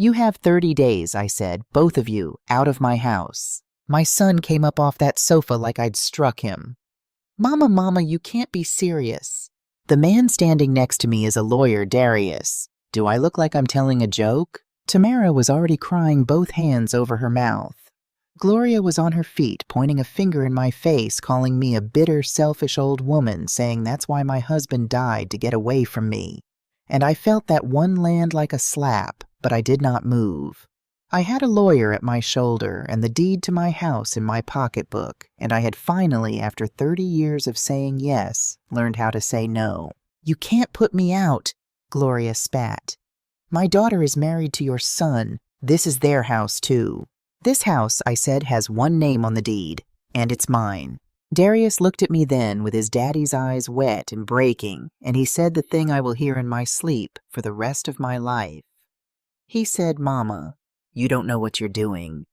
"You have 30 days, I said, both of you, out of my house." My son came up off that sofa like I'd struck him. Mama, you can't be serious." The man standing next to me is a lawyer, Darius. Do I look like I'm telling a joke? Tamara was already crying, both hands over her mouth. Gloria was on her feet, pointing a finger in my face, calling me a bitter, selfish old woman, saying that's why my husband died, to get away from me. And I felt that one land like a slap, but I did not move. I had a lawyer at my shoulder and the deed to my house in my pocketbook, and I had finally, after 30 years of saying yes, learned how to say no. "You can't put me out," Gloria spat. "My daughter is married to your son. This is their house, too." "This house," I said, "has one name on the deed, and it's mine." Darius looked at me then with his daddy's eyes wet and breaking, and he said the thing I will hear in my sleep for the rest of my life. He said, "Mama, you don't know what you're doing.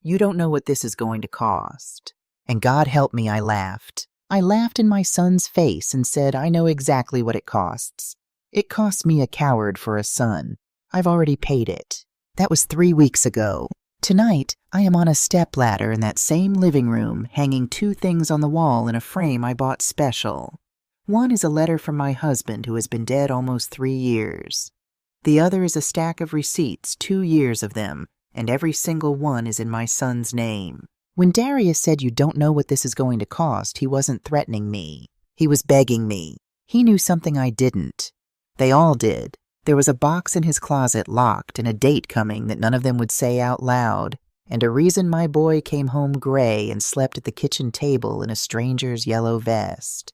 You don't know what this is going to cost." And God help me, I laughed. I laughed in my son's face and said, "I know exactly what it costs. It costs me a coward for a son. I've already paid it." That was 3 weeks ago. Tonight, I am on a stepladder in that same living room, hanging 2 things on the wall in a frame I bought special. One is a letter from my husband, who has been dead almost 3 years. The other is a stack of receipts, 2 years of them, and every single one is in my son's name. When Darius said you don't know what this is going to cost, he wasn't threatening me. He was begging me. He knew something I didn't. They all did. There was a box in his closet locked and a date coming that none of them would say out loud, and a reason my boy came home gray and slept at the kitchen table in a stranger's yellow vest.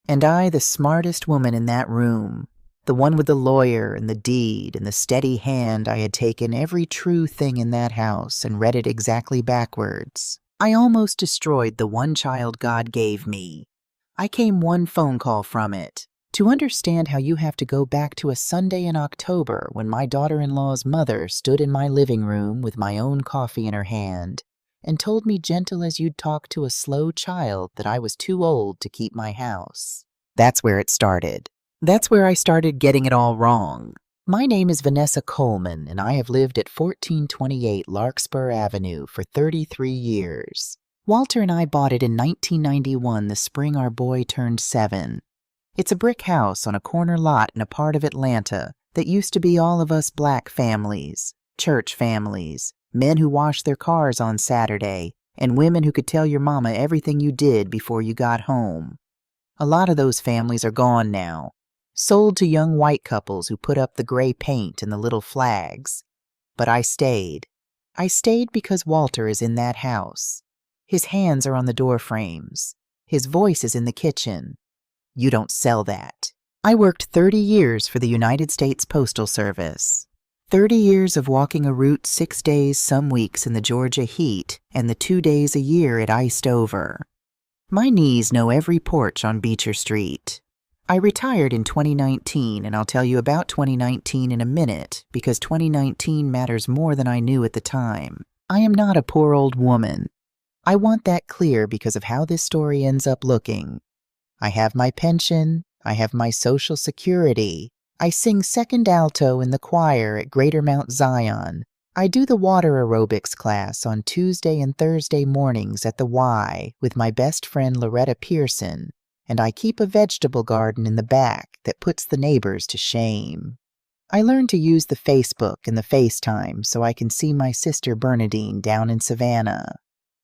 And I, the smartest woman in that room, the one with the lawyer and the deed and the steady hand, I had taken every true thing in that house and read it exactly backwards. I almost destroyed the one child God gave me. I came one phone call from it. To understand how you have to go back to a Sunday in October when my daughter-in-law's mother stood in my living room with my own coffee in her hand and told me gentle as you'd talk to a slow child that I was too old to keep my house. That's where it started. That's where I started getting it all wrong. My name is Vanessa Coleman, and I have lived at 1428 Larkspur Avenue for 33 years. Walter and I bought it in 1991, the spring our boy turned 7. It's a brick house on a corner lot in a part of Atlanta that used to be all of us black families, church families, men who washed their cars on Saturday, and women who could tell your mama everything you did before you got home. A lot of those families are gone now, sold to young white couples who put up the gray paint and the little flags. But I stayed. I stayed because Walter is in that house. His hands are on the door frames. His voice is in the kitchen. You don't sell that. I worked 30 years for the United States Postal Service. 30 years of walking a route 6 days some weeks in the Georgia heat and the 2 days a year it iced over. My knees know every porch on Beecher Street. I retired in 2019, and I'll tell you about 2019 in a minute because 2019 matters more than I knew at the time. I am not a poor old woman. I want that clear because of how this story ends up looking. I have my pension, I have my Social Security, I sing second alto in the choir at Greater Mount Zion, I do the water aerobics class on Tuesday and Thursday mornings at the Y with my best friend Loretta Pearson, and I keep a vegetable garden in the back that puts the neighbors to shame. I learned to use the Facebook and the FaceTime so I can see my sister Bernadine down in Savannah.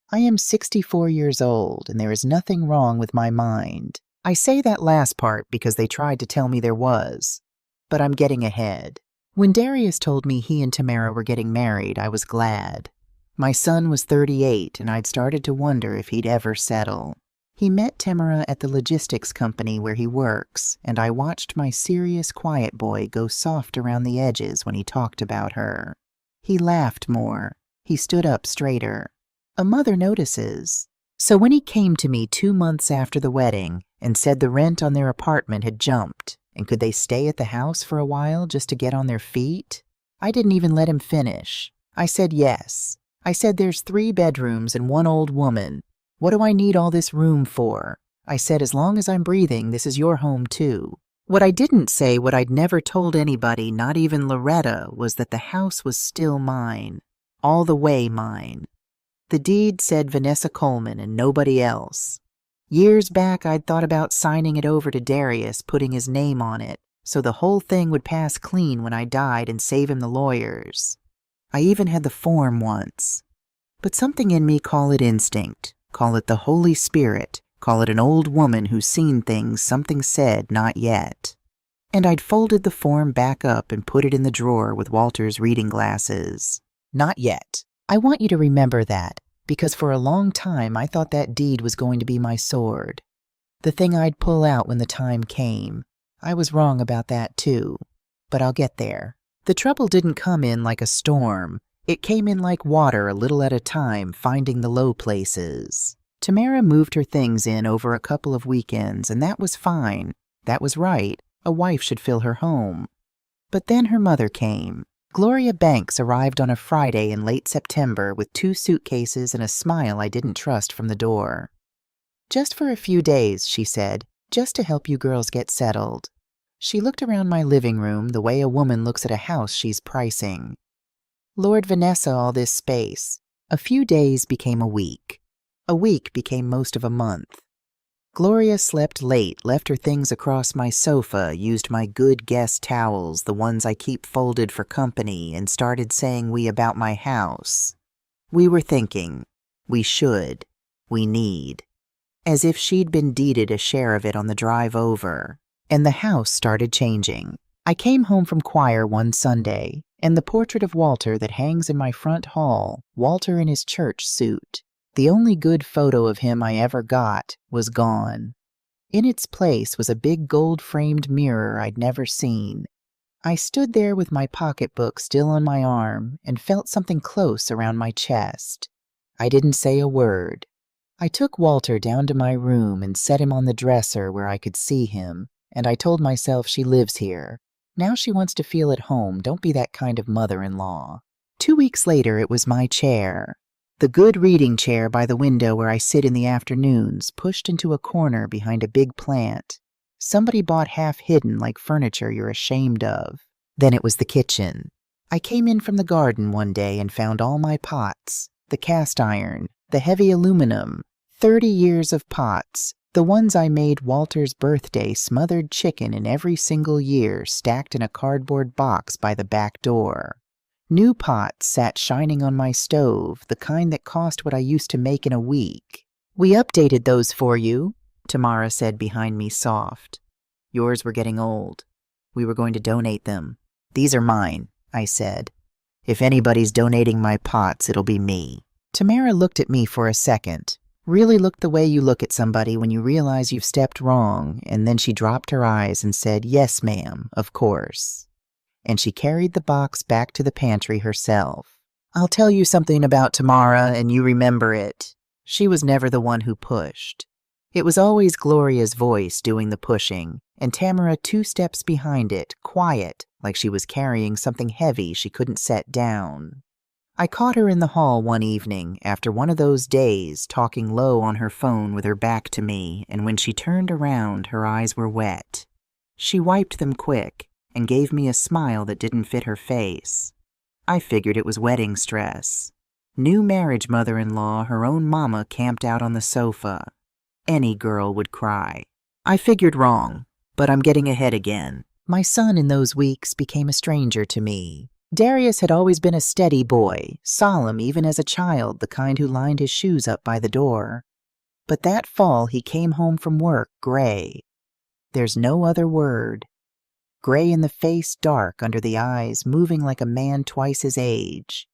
I am 64 years old, and there is nothing wrong with my mind. I say that last part because they tried to tell me there was, but I'm getting ahead. When Darius told me he and Tamara were getting married, I was glad. My son was 38, and I'd started to wonder if he'd ever settle. He met Tamara at the logistics company where he works, and I watched my serious, quiet boy go soft around the edges when he talked about her. He laughed more. He stood up straighter. A mother notices. So when he came to me 2 months after the wedding and said the rent on their apartment had jumped, and could they stay at the house for a while just to get on their feet? I didn't even let him finish. I said yes. I said there's 3 bedrooms and 1 old woman. What do I need all this room for? I said as long as I'm breathing, this is your home too. What I didn't say, what I'd never told anybody, not even Loretta, was that the house was still mine. All the way mine. The deed said Vanessa Coleman and nobody else. Years back, I'd thought about signing it over to Darius, putting his name on it, so the whole thing would pass clean when I died and save him the lawyers. I even had the form once. But something in me, call it instinct, call it the Holy Spirit, call it an old woman who's seen things something said not yet. And I'd folded the form back up and put it in the drawer with Walter's reading glasses. Not yet. I want you to remember that, because for a long time I thought that deed was going to be my sword. The thing I'd pull out when the time came. I was wrong about that too. But I'll get there. The trouble didn't come in like a storm. It came in like water, a little at a time, finding the low places. Tamara moved her things in over a couple of weekends, and that was fine. That was right. A wife should fill her home. But then her mother came. Gloria Banks arrived on a Friday in late September with 2 suitcases and a smile I didn't trust from the door. "Just for a few days," she said, "just to help you girls get settled." She looked around my living room the way a woman looks at a house she's pricing. Lord Vanessa all this space. A few days became a week. A week became most of a month. Gloria slept late, left her things across my sofa, used my good guest towels, the ones I keep folded for company, and started saying we about my house. We were thinking. We should. We need. As if she'd been deeded a share of it on the drive over. And the house started changing. I came home from choir one Sunday, and the portrait of Walter that hangs in my front hall, Walter in his church suit, the only good photo of him I ever got, was gone. In its place was a big gold-framed mirror I'd never seen. I stood there with my pocketbook still on my arm and felt something close around my chest. I didn't say a word. I took Walter down to my room and set him on the dresser where I could see him, and I told myself she lives here. Now she wants to feel at home. Don't be that kind of mother-in-law. 2 weeks later, it was my chair. The good reading chair by the window where I sit in the afternoons, pushed into a corner behind a big plant. Somebody bought half hidden like furniture you're ashamed of. Then it was the kitchen. I came in from the garden one day and found all my pots, the cast iron, the heavy aluminum, 30 years of pots, the ones I made Walter's birthday smothered chicken in every single year stacked in a cardboard box by the back door. New pots sat shining on my stove, the kind that cost what I used to make in a week. "We updated those for you," Tamara said behind me soft. "Yours were getting old. We were going to donate them." "These are mine," I said. "If anybody's donating my pots, it'll be me." Tamara looked at me for a second. Really looked the way you look at somebody when you realize you've stepped wrong, and then she dropped her eyes and said, "Yes, ma'am, of course." And she carried the box back to the pantry herself. "I'll tell you something about Tamara, and you remember it. She was never the one who pushed. It was always Gloria's voice doing the pushing, and Tamara 2 steps behind it, quiet, like she was carrying something heavy she couldn't set down. I caught her in the hall one evening, after one of those days, talking low on her phone with her back to me, and when she turned around, her eyes were wet. She wiped them quick, and gave me a smile that didn't fit her face. I figured it was wedding stress. New marriage mother-in-law, her own mama camped out on the sofa. Any girl would cry. I figured wrong, but I'm getting ahead again. My son in those weeks became a stranger to me. Darius had always been a steady boy, solemn even as a child, the kind who lined his shoes up by the door. But that fall he came home from work gray. There's no other word. Gray in the face, dark under the eyes, moving like a man twice his age.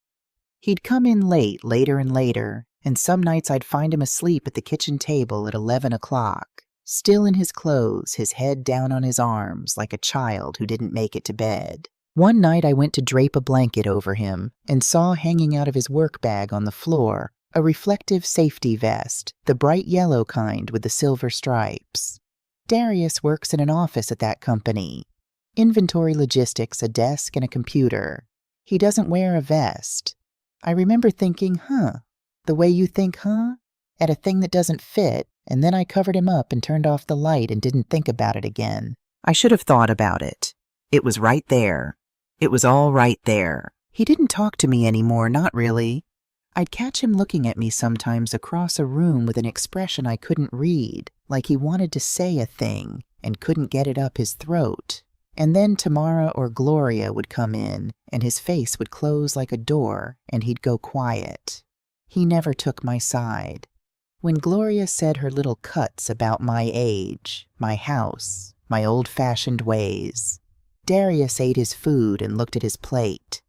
He'd come in late, later and later, and some nights I'd find him asleep at the kitchen table at 11 o'clock, still in his clothes, his head down on his arms, like a child who didn't make it to bed. One night I went to drape a blanket over him and saw hanging out of his work bag on the floor a reflective safety vest, the bright yellow kind with the silver stripes. Darius works in an office at that company. Inventory logistics, a desk, and a computer. He doesn't wear a vest. I remember thinking, the way you think, at a thing that doesn't fit, and then I covered him up and turned off the light and didn't think about it again. I should have thought about it. It was right there. It was all right there. He didn't talk to me anymore, not really. I'd catch him looking at me sometimes across a room with an expression I couldn't read, like he wanted to say a thing and couldn't get it up his throat. And then Tamara or Gloria would come in, and his face would close like a door, and he'd go quiet. He never took my side. When Gloria said her little cuts about my age, my house, my old-fashioned ways, Darius ate his food and looked at his plate.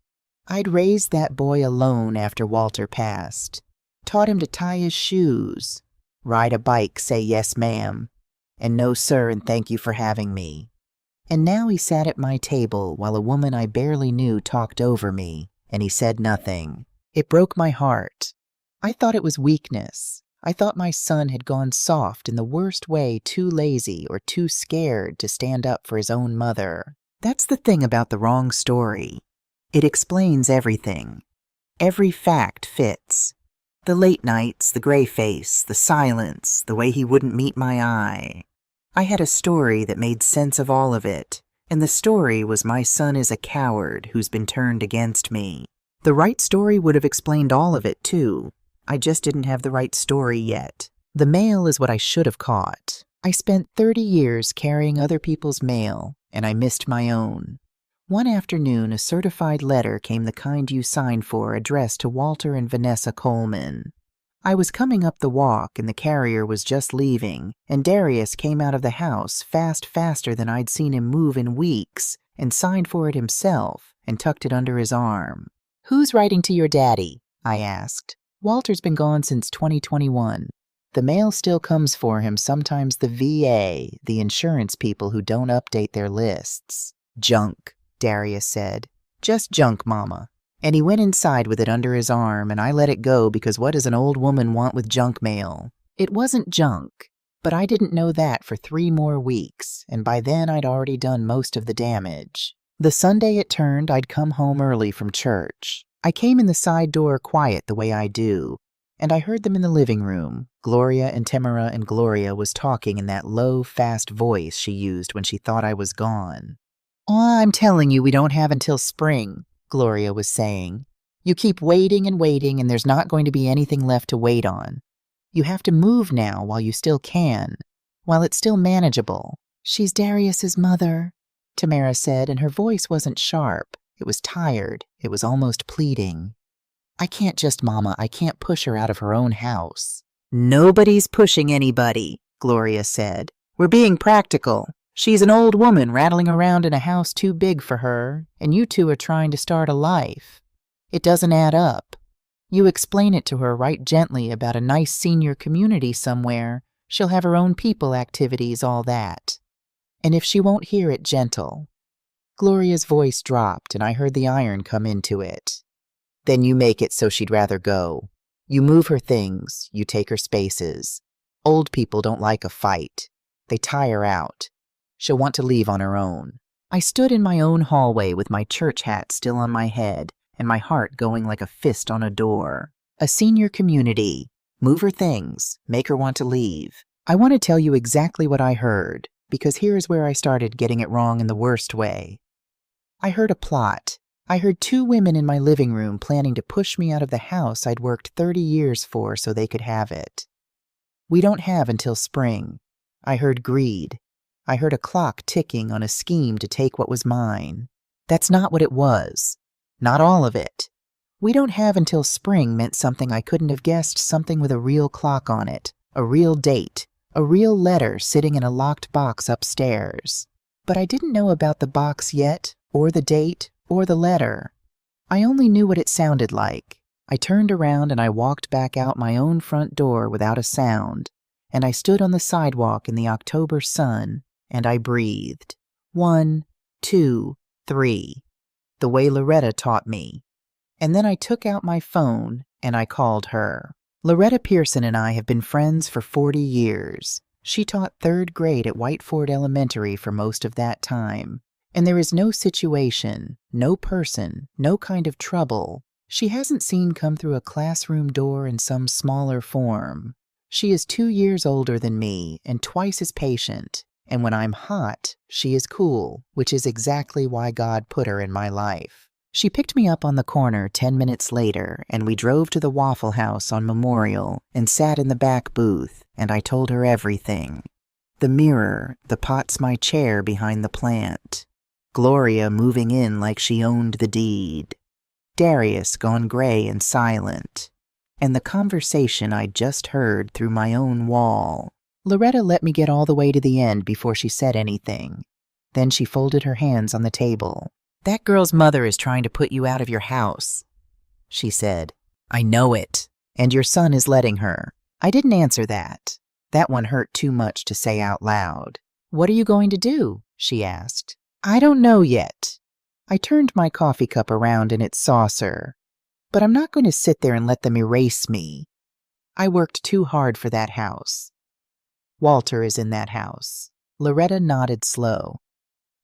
I'd raised that boy alone after Walter passed, taught him to tie his shoes, ride a bike, say yes ma'am, and no sir and thank you for having me. And now he sat at my table while a woman I barely knew talked over me, and he said nothing. It broke my heart. I thought it was weakness. I thought my son had gone soft in the worst way, too lazy or too scared to stand up for his own mother. That's the thing about the wrong story. It explains everything. Every fact fits. The late nights, the gray face, the silence, the way he wouldn't meet my eye. I had a story that made sense of all of it, and the story was my son is a coward who's been turned against me. The right story would have explained all of it, too. I just didn't have the right story yet. The mail is what I should have caught. I spent 30 years carrying other people's mail, and I missed my own. One afternoon, a certified letter came the kind you sign for, addressed to Walter and Vanessa Coleman. I was coming up the walk, and the carrier was just leaving, and Darius came out of the house faster than I'd seen him move in weeks, and signed for it himself, and tucked it under his arm. "Who's writing to your daddy?" I asked. "Walter's been gone since 2021. The mail still comes for him, sometimes the VA, the insurance people who don't update their lists." "Junk," Darius said. "Just junk, Mama." And he went inside with it under his arm, and I let it go because what does an old woman want with junk mail? It wasn't junk, but I didn't know that for 3 more weeks, and by then I'd already done most of the damage. The Sunday it turned, I'd come home early from church. I came in the side door quiet the way I do, and I heard them in the living room. Gloria and Tamara and Gloria was talking in that low, fast voice she used when she thought I was gone. "Oh, I'm telling you, we don't have until spring," Gloria was saying. "You keep waiting and waiting, and there's not going to be anything left to wait on. You have to move now while you still can, while it's still manageable." "She's Darius's mother," Tamara said, and her voice wasn't sharp. It was tired. It was almost pleading. "I can't just, Mama, I can't push her out of her own house." "Nobody's pushing anybody," Gloria said. "We're being practical. She's an old woman rattling around in a house too big for her, and you two are trying to start a life. It doesn't add up. You explain it to her right gently about a nice senior community somewhere. She'll have her own people, activities, all that. And if she won't hear it, gentle." Gloria's voice dropped, and I heard the iron come into it. "Then you make it so she'd rather go. You move her things, you take her spaces. Old people don't like a fight. They tire out. She'll want to leave on her own." I stood in my own hallway with my church hat still on my head and my heart going like a fist on a door. A senior community. Move her things. Make her want to leave. I want to tell you exactly what I heard, because here's where I started getting it wrong in the worst way. I heard a plot. I heard 2 women in my living room planning to push me out of the house I'd worked 30 years for so they could have it. "We don't have until spring." I heard greed. I heard a clock ticking on a scheme to take what was mine. That's not what it was. Not all of it. "We don't have until spring" meant something I couldn't have guessed, something with a real clock on it, a real date, a real letter sitting in a locked box upstairs. But I didn't know about the box yet, or the date, or the letter. I only knew what it sounded like. I turned around and I walked back out my own front door without a sound, and I stood on the sidewalk in the October sun, and I breathed. 1, 2, 3, the way Loretta taught me. And then I took out my phone and I called her. Loretta Pearson and I have been friends for 40 years. She taught 3rd grade at Whiteford Elementary for most of that time. And there is no situation, no person, no kind of trouble she hasn't seen come through a classroom door in some smaller form. She is 2 years older than me and twice as patient, and when I'm hot, she is cool, which is exactly why God put her in my life. She picked me up on the corner 10 minutes later, and we drove to the Waffle House on Memorial and sat in the back booth, and I told her everything. The mirror, the pot's my chair behind the plant, Gloria moving in like she owned the deed, Darius gone gray and silent, and the conversation I'd just heard through my own wall. Loretta let me get all the way to the end before she said anything. Then she folded her hands on the table. "That girl's mother is trying to put you out of your house," she said. "I know it. And your son is letting her." I didn't answer that. That one hurt too much to say out loud. "What are you going to do?" she asked. "I don't know yet." I turned my coffee cup around in its saucer. But I'm not going to sit there and let them erase me. I worked too hard for that house. Walter is in that house. Loretta nodded slow.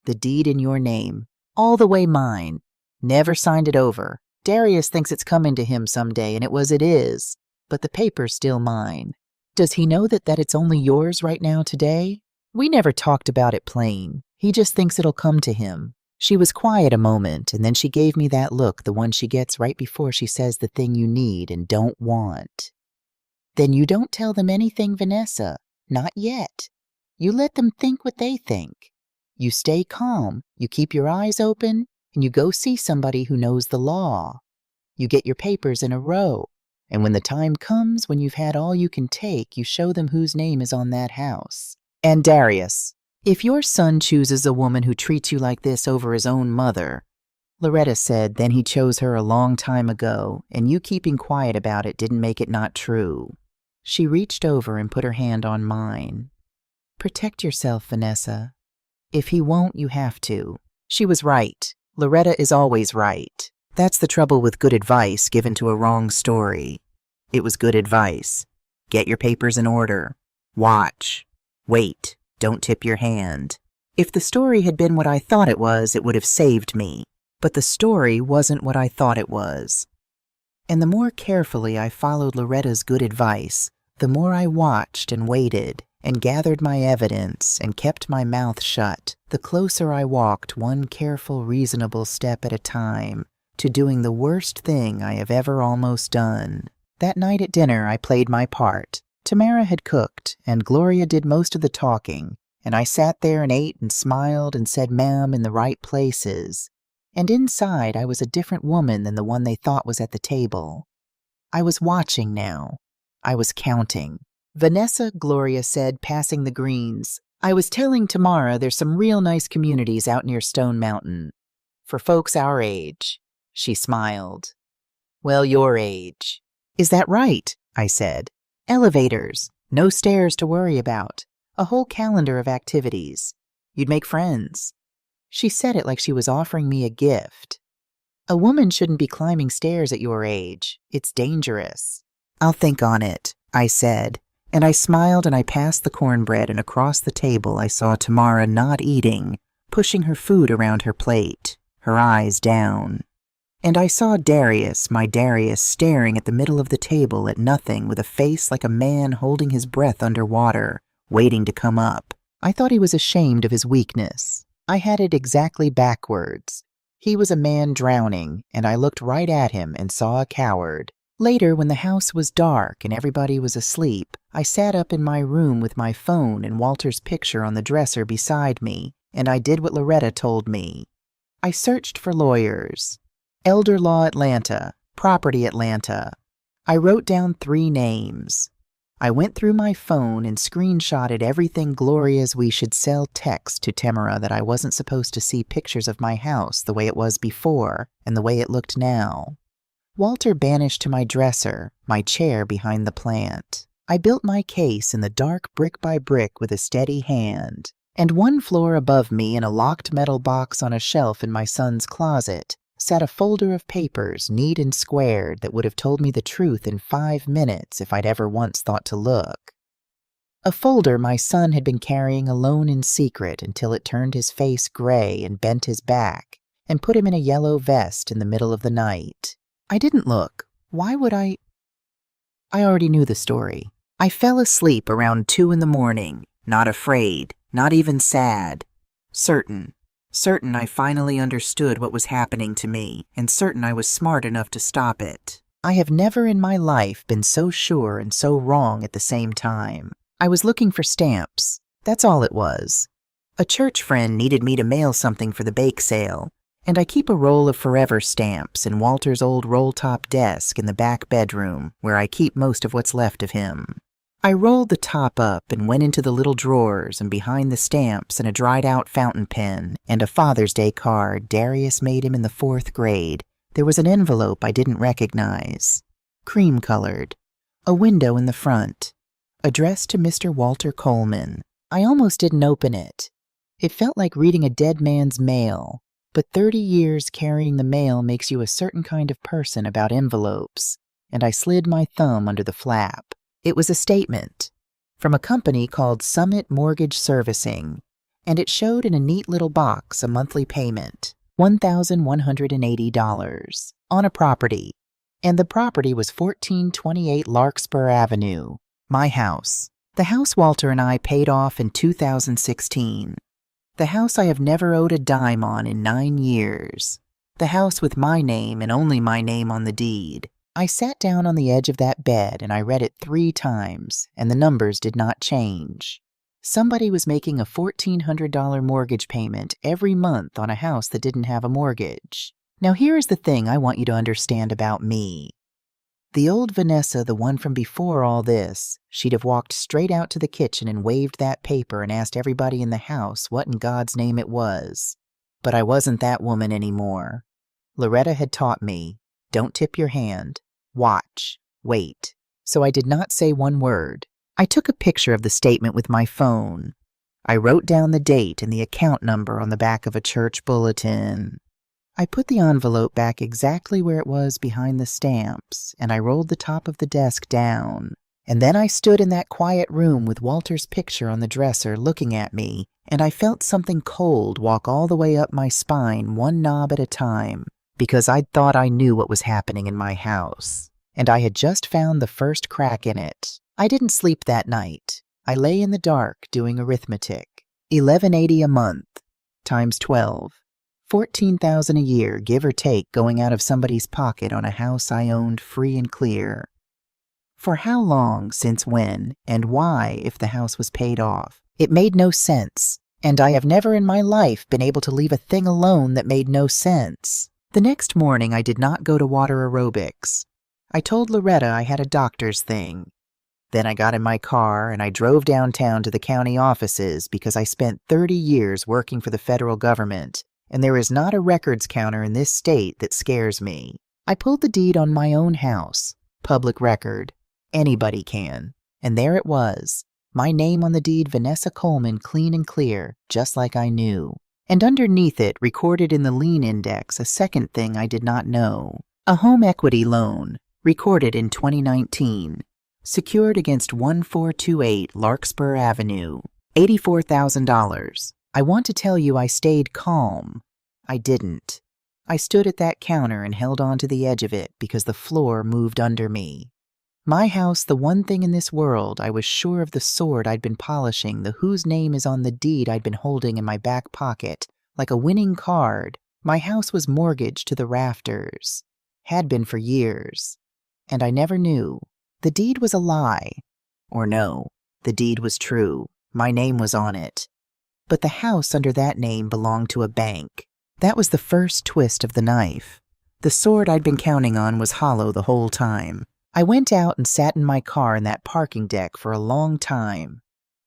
"The deed in your name. All the way mine. Never signed it over. Darius thinks it's coming to him someday, and it is. But the paper's still mine. Does he know that it's only yours right now today? We never talked about it plain. He just thinks it'll come to him." She was quiet a moment, and then she gave me that look, the one she gets right before she says the thing you need and don't want. "Then you don't tell them anything, Vanessa. Not yet. You let them think what they think. You stay calm, you keep your eyes open, and you go see somebody who knows the law. You get your papers in a row, and when the time comes when you've had all you can take, you show them whose name is on that house. And Darius, if your son chooses a woman who treats you like this over his own mother," Loretta said then he chose her a long time ago, and you keeping quiet about it didn't make it not true. She reached over and put her hand on mine. "Protect yourself, Vanessa. If he won't, you have to." She was right. Loretta is always right. That's the trouble with good advice given to a wrong story. It was good advice. Get your papers in order. Watch. Wait. Don't tip your hand. If the story had been what I thought it would have saved me. But the story wasn't what I thought it was. And the more carefully I followed Loretta's good advice, the more I watched and waited and gathered my evidence and kept my mouth shut, the closer I walked one careful, reasonable step at a time to doing the worst thing I have ever almost done. That night at dinner, I played my part. Tamara had cooked, and Gloria did most of the talking, and I sat there and ate and smiled and said ma'am in the right places. And inside, I was a different woman than the one they thought was at the table. I was watching now. I was counting. "Vanessa," Gloria said, passing the greens, "I was telling Tamara there's some real nice communities out near Stone Mountain. For folks our age." She smiled. "Well, your age." "Is that right?" I said. "Elevators, no stairs to worry about, a whole calendar of activities. You'd make friends." She said it like she was offering me a gift. "A woman shouldn't be climbing stairs at your age. It's dangerous." "I'll think on it," I said, and I smiled and I passed the cornbread, and across the table I saw Tamara not eating, pushing her food around her plate, her eyes down. And I saw Darius, my Darius, staring at the middle of the table at nothing with a face like a man holding his breath underwater, waiting to come up. I thought he was ashamed of his weakness. I had it exactly backwards. He was a man drowning, and I looked right at him and saw a coward. Later, when the house was dark and everybody was asleep, I sat up in my room with my phone and Walter's picture on the dresser beside me, and I did what Loretta told me. I searched for lawyers. Elder Law Atlanta, Property Atlanta. I wrote down 3 names. I went through my phone and screenshotted everything Gloria's "we should sell" text to Tamara that I wasn't supposed to see pictures of my house the way it was before and the way it looked now. Walter banished to my dresser, my chair behind the plant. I built my case in the dark brick by brick with a steady hand. And 1 floor above me in a locked metal box on a shelf in my son's closet sat a folder of papers, neat and squared, that would have told me the truth in 5 minutes if I'd ever once thought to look. A folder my son had been carrying alone in secret until it turned his face gray and bent his back and put him in a yellow vest in the middle of the night. I didn't look. Why would I? I already knew the story. I fell asleep around 2 in the morning. Not afraid, not even sad. Certain. Certain I finally understood what was happening to me, and certain I was smart enough to stop it. I have never in my life been so sure and so wrong at the same time. I was looking for stamps. That's all it was. A church friend needed me to mail something for the bake sale, and I keep a roll of forever stamps in Walter's old roll-top desk in the back bedroom, where I keep most of what's left of him. I rolled the top up and went into the little drawers, and behind the stamps and a dried-out fountain pen and a Father's Day card Darius made him in the 4th grade, there was an envelope I didn't recognize. Cream-colored. A window in the front. Addressed to Mr. Walter Coleman. I almost didn't open it. It felt like reading a dead man's mail, but 30 years carrying the mail makes you a certain kind of person about envelopes, and I slid my thumb under the flap. It was a statement from a company called Summit Mortgage Servicing, and it showed in a neat little box a monthly payment, $1,180, on a property, and the property was 1428 Larkspur Avenue, my house. The house Walter and I paid off in 2016. The house I have never owed a dime on in 9 years. The house with my name and only my name on the deed. I sat down on the edge of that bed and I read it 3 times, and the numbers did not change. Somebody was making a $1,400 mortgage payment every month on a house that didn't have a mortgage. Now here is the thing I want you to understand about me. The old Vanessa, the one from before all this, she'd have walked straight out to the kitchen and waved that paper and asked everybody in the house what in God's name it was. But I wasn't that woman anymore. Loretta had taught me, don't tip your hand. Watch. Wait. So I did not say one word. I took a picture of the statement with my phone. I wrote down the date and the account number on the back of a church bulletin. I put the envelope back exactly where it was behind the stamps, and I rolled the top of the desk down. And then I stood in that quiet room with Walter's picture on the dresser looking at me, and I felt something cold walk all the way up my spine, one knob at a time, because I'd thought I knew what was happening in my house, and I had just found the first crack in it. I didn't sleep that night. I lay in the dark doing arithmetic. $1,180 a month, times 12. $14,000 a year, give or take, going out of somebody's pocket on a house I owned free and clear. For how long, since when, and why if the house was paid off? It made no sense, and I have never in my life been able to leave a thing alone that made no sense. The next morning I did not go to water aerobics. I told Loretta I had a doctor's thing. Then I got in my car and I drove downtown to the county offices because I spent 30 years working for the federal government, and there is not a records counter in this state that scares me. I pulled the deed on my own house. Public record. Anybody can. And there it was. My name on the deed, Vanessa Coleman, clean and clear, just like I knew. And underneath it, recorded in the lien index, a second thing I did not know. A home equity loan, recorded in 2019. Secured against 1428 Larkspur Avenue. $84,000. I want to tell you I stayed calm. I didn't. I stood at that counter and held on to the edge of it because the floor moved under me. My house, the one thing in this world, I was sure of the sword I'd been polishing, the whose name is on the deed I'd been holding in my back pocket, like a winning card. My house was mortgaged to the rafters. Had been for years. And I never knew. The deed was a lie. Or no, the deed was true. My name was on it. But the house under that name belonged to a bank. That was the first twist of the knife. The sword I'd been counting on was hollow the whole time. I went out and sat in my car in that parking deck for a long time.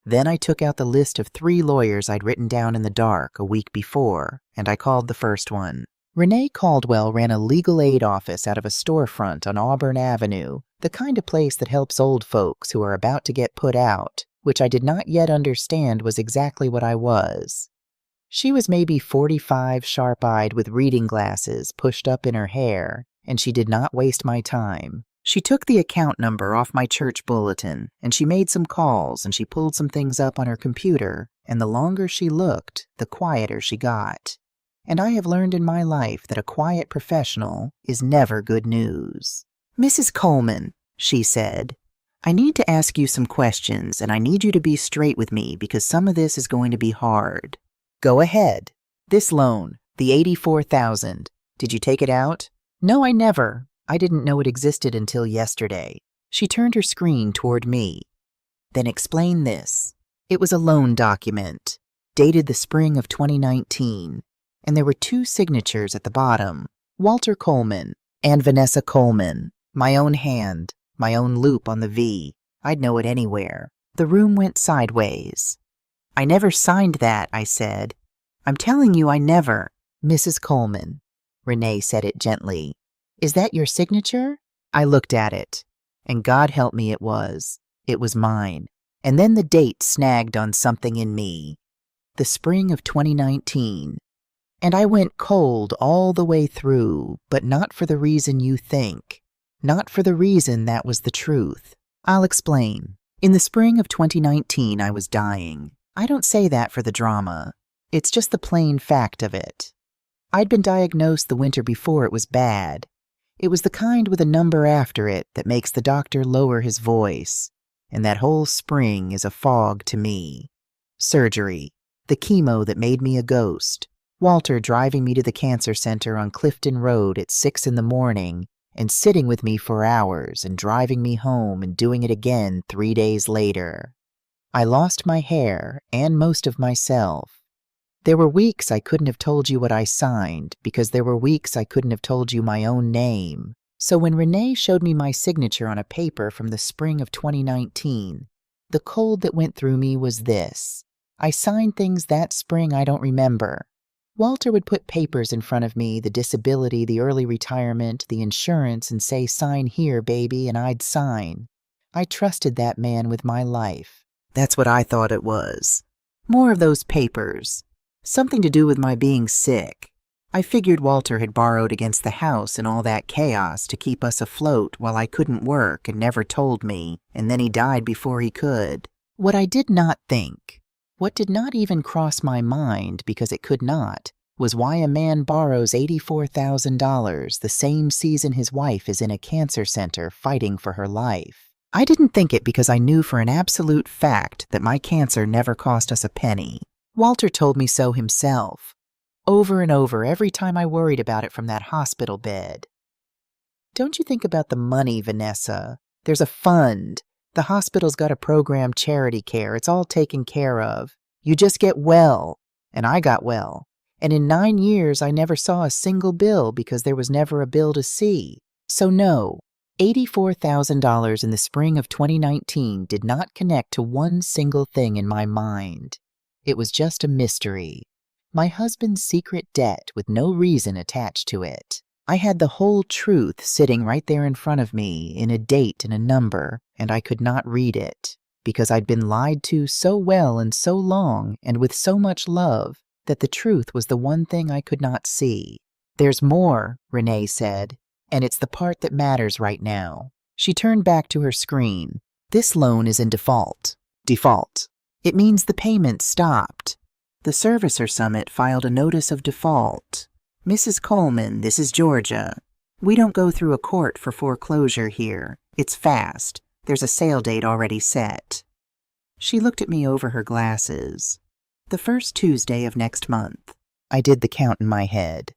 Then I took out the list of 3 lawyers I'd written down in the dark a week before, and I called the first one. Renee Caldwell ran a legal aid office out of a storefront on Auburn Avenue, the kind of place that helps old folks who are about to get put out, which I did not yet understand was exactly what I was. She was maybe 45, sharp-eyed with reading glasses pushed up in her hair, and she did not waste my time. She took the account number off my church bulletin, and she made some calls, and she pulled some things up on her computer, and the longer she looked, the quieter she got. And I have learned in my life that a quiet professional is never good news. "Mrs. Coleman," she said, I need to ask you some questions, and I need you to be straight with me because some of this is going to be hard. Go ahead. This loan, the $84,000, did you take it out? No, I never. I didn't know it existed until yesterday. She turned her screen toward me. Then explain this. It was a loan document, dated the spring of 2019, and there were 2 signatures at the bottom, Walter Coleman and Vanessa Coleman. My own hand, my own loop on the V. I'd know it anywhere. The room went sideways. I never signed that, I said. I'm telling you I never. Mrs. Coleman. Renee said it gently. Is that your signature? I looked at it, and God help me it was. It was mine. And then the date snagged on something in me. The spring of 2019. And I went cold all the way through, but not for the reason you think. Not for the reason that was the truth. I'll explain. In the spring of 2019, I was dying. I don't say that for the drama. It's just the plain fact of it. I'd been diagnosed the winter before it was bad. It was the kind with a number after it that makes the doctor lower his voice. And that whole spring is a fog to me. Surgery. The chemo that made me a ghost. Walter driving me to the cancer center on Clifton Road at 6 in the morning and sitting with me for hours and driving me home and doing it again 3 days later. I lost my hair and most of myself. There were weeks I couldn't have told you what I signed because there were weeks I couldn't have told you my own name. So when Renee showed me my signature on a paper from the spring of 2019, the cold that went through me was this. I signed things that spring I don't remember. Walter would put papers in front of me, the disability, the early retirement, the insurance, and say, sign here, baby, and I'd sign. I trusted that man with my life. That's what I thought it was. More of those papers. Something to do with my being sick. I figured Walter had borrowed against the house and all that chaos to keep us afloat while I couldn't work and never told me, and then he died before he could. What I did not think, what did not even cross my mind because it could not, was why a man borrows $84,000 the same season his wife is in a cancer center fighting for her life. I didn't think it because I knew for an absolute fact that my cancer never cost us a penny. Walter told me so himself. Over and over every time I worried about it from that hospital bed. Don't you think about the money, Vanessa. There's a fund. The hospital's got a program charity care. It's all taken care of. You just get well. And I got well. And in 9 years, I never saw a single bill because there was never a bill to see. So no, $84,000 in the spring of 2019 did not connect to one single thing in my mind. It was just a mystery. My husband's secret debt with no reason attached to it. I had the whole truth sitting right there in front of me in a date and a number, and I could not read it, because I'd been lied to so well and so long and with so much love that the truth was the one thing I could not see. There's more, Renee said, and it's the part that matters right now. She turned back to her screen. This loan is in default. Default. It means the payment stopped. The Servicer Summit filed a notice of default. Mrs. Coleman, this is Georgia. We don't go through a court for foreclosure here. It's fast. There's a sale date already set. She looked at me over her glasses. The first Tuesday of next month. I did the count in my head.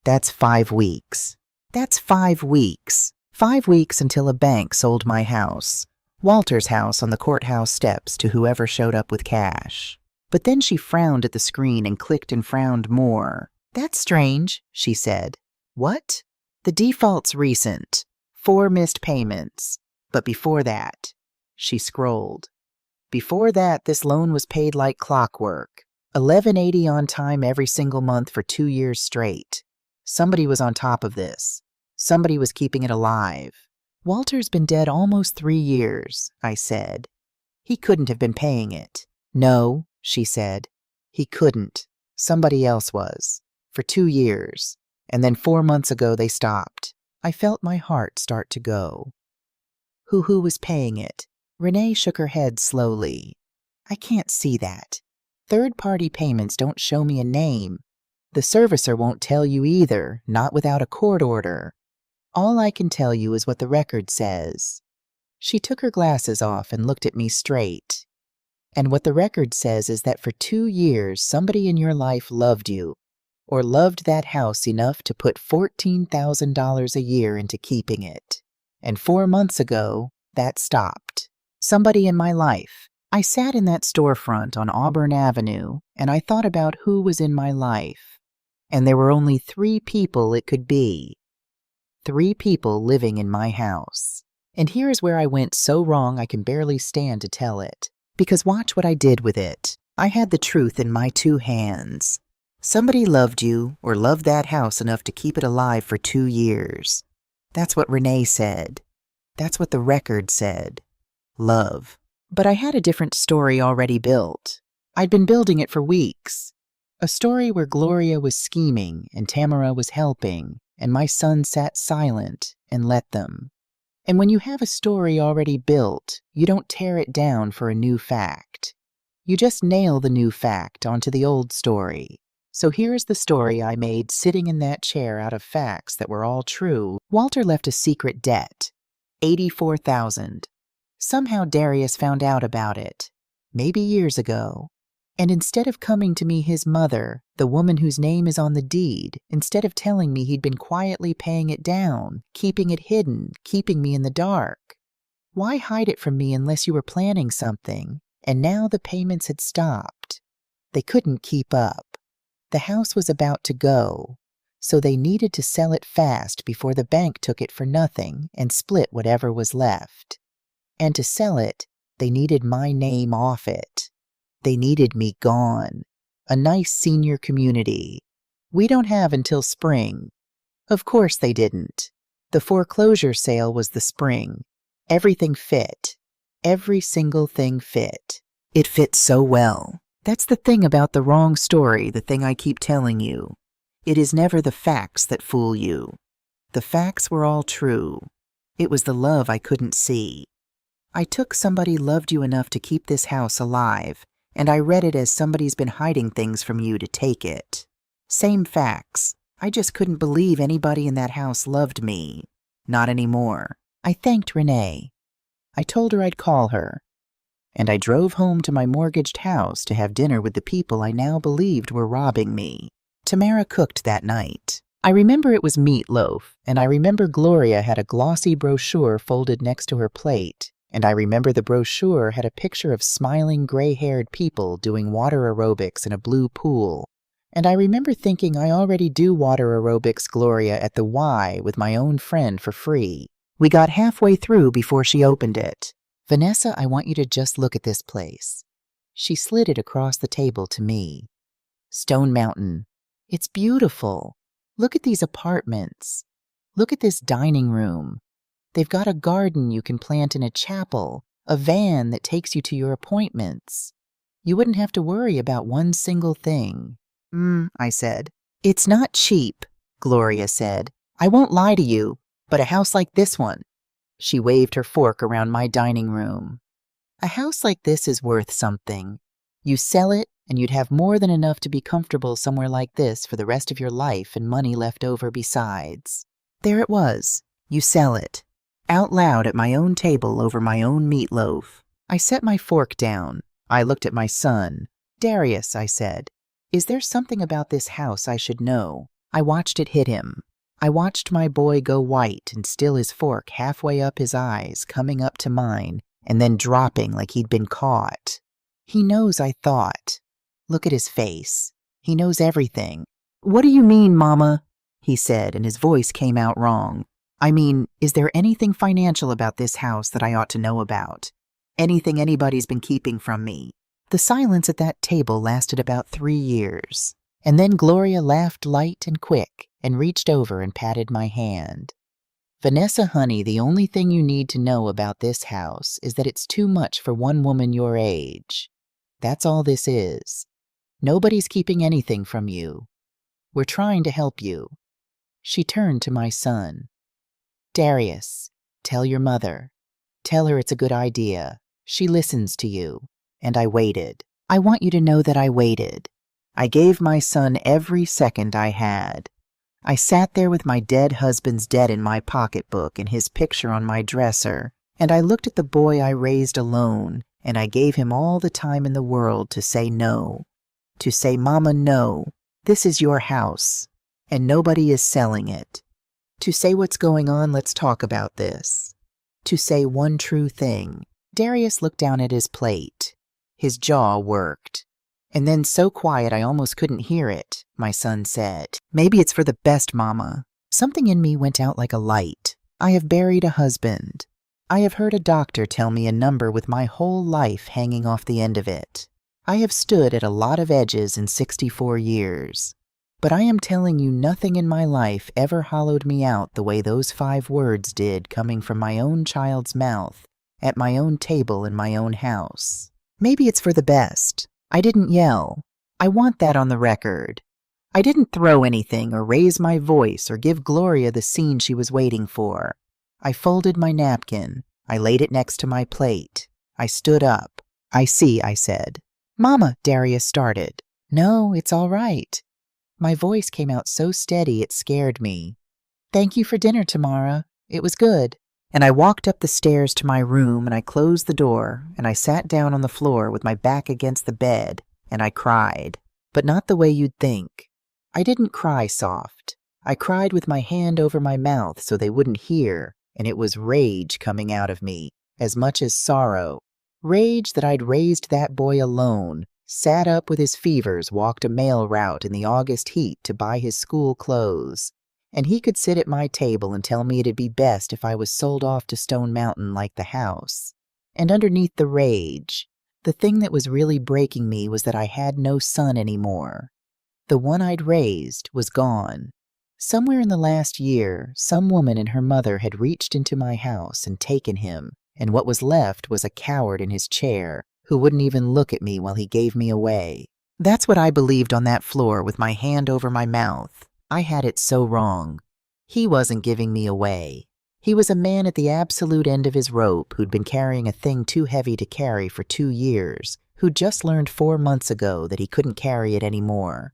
That's 5 weeks. That's 5 weeks. 5 weeks until a bank sold my house. Walter's house on the courthouse steps to whoever showed up with cash. But then she frowned at the screen and clicked and frowned more. That's strange, she said. What? The default's recent. 4 missed payments. But before that, she scrolled. Before that, this loan was paid like clockwork. $11.80 on time every single month for 2 years straight. Somebody was on top of this. Somebody was keeping it alive. Walter's been dead almost 3 years, I said. He couldn't have been paying it. No, she said. He couldn't. Somebody else was. For 2 years. And then 4 months ago they stopped. I felt my heart start to go. Who was paying it? Renee shook her head slowly. I can't see that. Third-party payments don't show me a name. The servicer won't tell you either, not without a court order. All I can tell you is what the record says. She took her glasses off and looked at me straight. "And what the record says is that for 2 years somebody in your life loved you, or loved that house enough to put $14,000 a year into keeping it. And 4 months ago, that stopped. Somebody in my life. I sat in that storefront on Auburn Avenue, and I thought about who was in my life. And there were only 3 people it could be. 3 people living in my house. And here is where I went so wrong I can barely stand to tell it. Because watch what I did with it. I had the truth in my 2 hands. Somebody loved you or loved that house enough to keep it alive for 2 years. That's what Renee said. That's what the record said. Love. But I had a different story already built. I'd been building it for weeks. A story where Gloria was scheming and Tamara was helping, and my son sat silent and let them. And when you have a story already built, you don't tear it down for a new fact. You just nail the new fact onto the old story. So here is the story I made sitting in that chair out of facts that were all true. Walter left a secret debt. $84,000. Somehow Darius found out about it, maybe years ago. And instead of coming to me, his mother, the woman whose name is on the deed, instead of telling me he'd been quietly paying it down, keeping it hidden, keeping me in the dark. Why hide it from me unless you were planning something? And now the payments had stopped. They couldn't keep up. The house was about to go, so they needed to sell it fast before the bank took it for nothing and split whatever was left. And to sell it, they needed my name off it. They needed me gone. A nice senior community. We don't have until spring. Of course they didn't. The foreclosure sale was the spring. Everything fit. Every single thing fit. It fit so well. That's the thing about the wrong story, the thing I keep telling you. It is never the facts that fool you. The facts were all true. It was the love I couldn't see. I took somebody loved you enough to keep this house alive, and I read it as somebody's been hiding things from you to take it. Same facts. I just couldn't believe anybody in that house loved me. Not anymore. I thanked Renee. I told her I'd call her. And I drove home to my mortgaged house to have dinner with the people I now believed were robbing me. Tamara cooked that night. I remember it was meatloaf, and I remember Gloria had a glossy brochure folded next to her plate, and I remember the brochure had a picture of smiling gray-haired people doing water aerobics in a blue pool. And I remember thinking I already do water aerobics, Gloria, at the Y with my own friend for free. We got halfway through before she opened it. "Vanessa, I want you to just look at this place." She slid it across the table to me. "Stone Mountain. It's beautiful. Look at these apartments. Look at this dining room. They've got a garden you can plant in a chapel, a van that takes you to your appointments. You wouldn't have to worry about one single thing." I said. "It's not cheap," Gloria said. "I won't lie to you, but a house like this one." She waved her fork around my dining room. "A house like this is worth something. You sell it, and you'd have more than enough to be comfortable somewhere like this for the rest of your life and money left over besides." There it was. You sell it. Out loud at my own table over my own meatloaf. I set my fork down. I looked at my son. "Darius," I said, "is there something about this house I should know?" I watched it hit him. I watched my boy go white and still his fork halfway up his eyes, coming up to mine, and then dropping like he'd been caught. He knows I thought. Look at his face. He knows everything. "What do you mean, Mama?" he said, and his voice came out wrong. "I mean, is there anything financial about this house that I ought to know about? Anything anybody's been keeping from me?" The silence at that table lasted about 3 years. And then Gloria laughed light and quick and reached over and patted my hand. "Vanessa, honey, the only thing you need to know about this house is that it's too much for one woman your age. That's all this is. Nobody's keeping anything from you. We're trying to help you." She turned to my son. "Darius, tell your mother. Tell her it's a good idea. She listens to you." And I waited. I want you to know that I waited. I gave my son every second I had. I sat there with my dead husband's debt in my pocketbook and his picture on my dresser, And I looked at the boy I raised alone, and I gave him all the time in the world to say no. To say, "Mama, no, this is your house, and nobody is selling it." To say, "What's going on? Let's talk about this." To say one true thing. Darius looked down at his plate. His jaw worked. And then, so quiet I almost couldn't hear it, my son said, "Maybe it's for the best, Mama." Something in me went out like a light. I have buried a husband. I have heard a doctor tell me a number with my whole life hanging off the end of it. I have stood at a lot of edges in 64 years. But I am telling you, nothing in my life ever hollowed me out the way those 5 words did, coming from my own child's mouth, at my own table in my own house. Maybe it's for the best. I didn't yell. I want that on the record. I didn't throw anything or raise my voice or give Gloria the scene she was waiting for. I folded my napkin. I laid it next to my plate. I stood up. "I see," I said. "Mama," Darius started. "No, it's all right." My voice came out so steady it scared me. "Thank you for dinner, Tamara. It was good." And I walked up the stairs to my room, and I closed the door, and I sat down on the floor with my back against the bed, and I cried. But not the way you'd think. I didn't cry soft. I cried with my hand over my mouth so they wouldn't hear, and it was rage coming out of me, as much as sorrow. Rage that I'd raised that boy alone, sat up with his fevers, walked a mail route in the August heat to buy his school clothes. And he could sit at my table and tell me it'd be best if I was sold off to Stone Mountain like the house. And underneath the rage, the thing that was really breaking me was that I had no son anymore. The one I'd raised was gone. Somewhere in the last year, some woman and her mother had reached into my house and taken him, and what was left was a coward in his chair who wouldn't even look at me while he gave me away. That's what I believed on that floor with my hand over my mouth. I had it so wrong. He wasn't giving me away. He was a man at the absolute end of his rope who'd been carrying a thing too heavy to carry for 2 years, who just learned 4 months ago that he couldn't carry it anymore,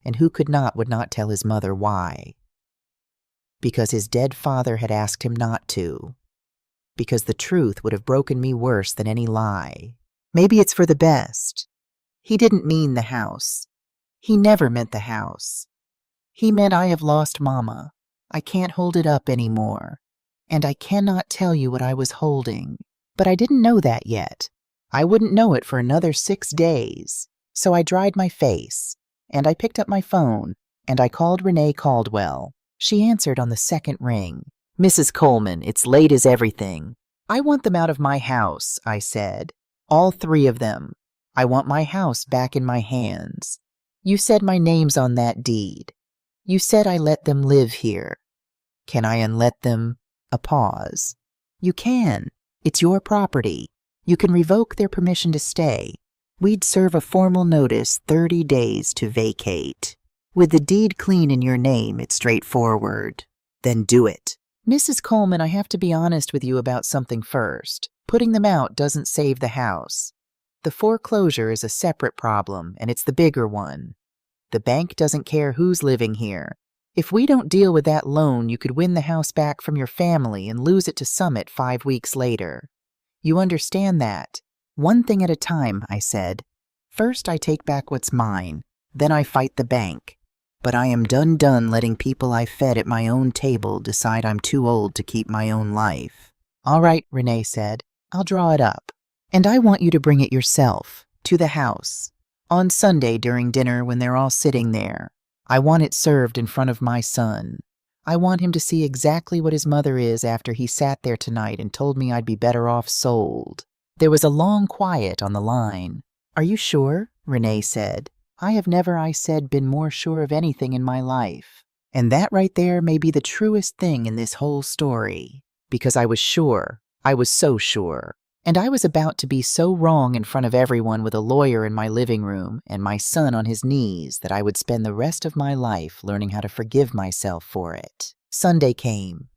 and who would not tell his mother why. Because his dead father had asked him not to. Because the truth would have broken me worse than any lie. Maybe it's for the best. He didn't mean the house. He never meant the house. He meant I have lost Mama. I can't hold it up anymore. And I cannot tell you what I was holding. But I didn't know that yet. I wouldn't know it for another 6 days. So I dried my face, and I picked up my phone, and I called Renee Caldwell. She answered on the second ring. "Mrs. Coleman, it's late as everything. I want them out of my house," I said. "All 3 of them. I want my house back in my hands. You said my name's on that deed. You said I let them live here. Can I unlet them?" A pause. "You can. It's your property. You can revoke their permission to stay. We'd serve a formal notice 30 days to vacate. With the deed clean in your name, it's straightforward. Then do it." "Mrs. Coleman, I have to be honest with you about something first. Putting them out doesn't save the house. The foreclosure is a separate problem, and it's the bigger one. The bank doesn't care who's living here. If we don't deal with that loan, you could win the house back from your family and lose it to Summit 5 weeks later. You understand that? One thing at a time," I said. "First I take back what's mine. Then I fight the bank. But I am done letting people I fed at my own table decide I'm too old to keep my own life." "All right," Renee said. "I'll draw it up. And I want you to bring it yourself, to the house. On Sunday during dinner when they're all sitting there. I want it served in front of my son. I want him to see exactly what his mother is after he sat there tonight and told me I'd be better off sold." There was a long quiet on the line. "Are you sure?" Renee said. "I have never," I said, "been more sure of anything in my life. And that right there may be the truest thing in this whole story. Because I was sure. I was so sure. And I was about to be so wrong in front of everyone with a lawyer in my living room and my son on his knees that I would spend the rest of my life learning how to forgive myself for it." Sunday came.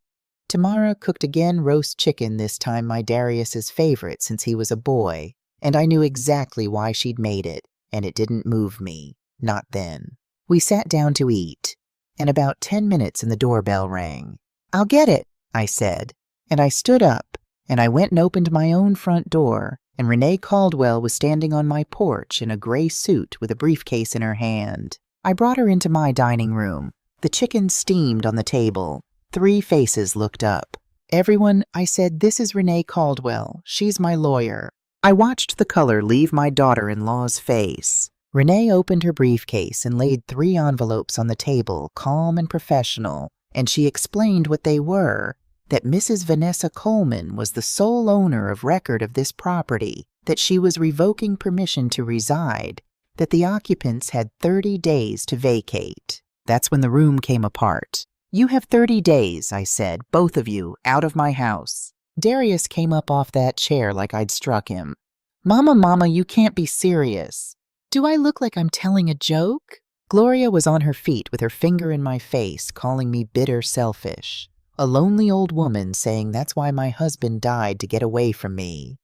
Tamara cooked again roast chicken, this time my Darius's favorite since he was a boy, and I knew exactly why she'd made it, and it didn't move me. Not then. We sat down to eat, and about 10 minutes and the doorbell rang. "I'll get it," I said, and I stood up, And I went and opened my own front door, and Renee Caldwell was standing on my porch in a gray suit with a briefcase in her hand. I brought her into my dining room. The chicken steamed on the table. 3 faces looked up. "Everyone," I said, "this is Renee Caldwell. She's my lawyer." I watched the color leave my daughter-in-law's face. Renee opened her briefcase and laid 3 envelopes on the table, calm and professional, and she explained what they were. That Mrs. Vanessa Coleman was the sole owner of record of this property, that she was revoking permission to reside, that the occupants had 30 days to vacate. That's when the room came apart. "You have 30 days, I said, both of you, out of my house." Darius came up off that chair like I'd struck him. Mama, you can't be serious." "Do I look like I'm telling a joke?" Gloria was on her feet with her finger in my face, calling me bitter selfish. A lonely old woman saying that's why my husband died, to get away from me.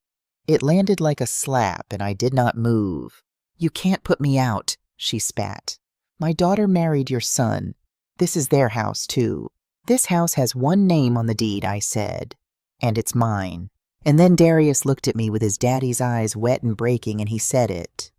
It landed like a slap, and I did not move. "You can't put me out," she spat. "My daughter married your son. This is their house, too." "This house has one name on the deed," I said, "and it's mine." And then Darius looked at me with his daddy's eyes wet and breaking, and he said it.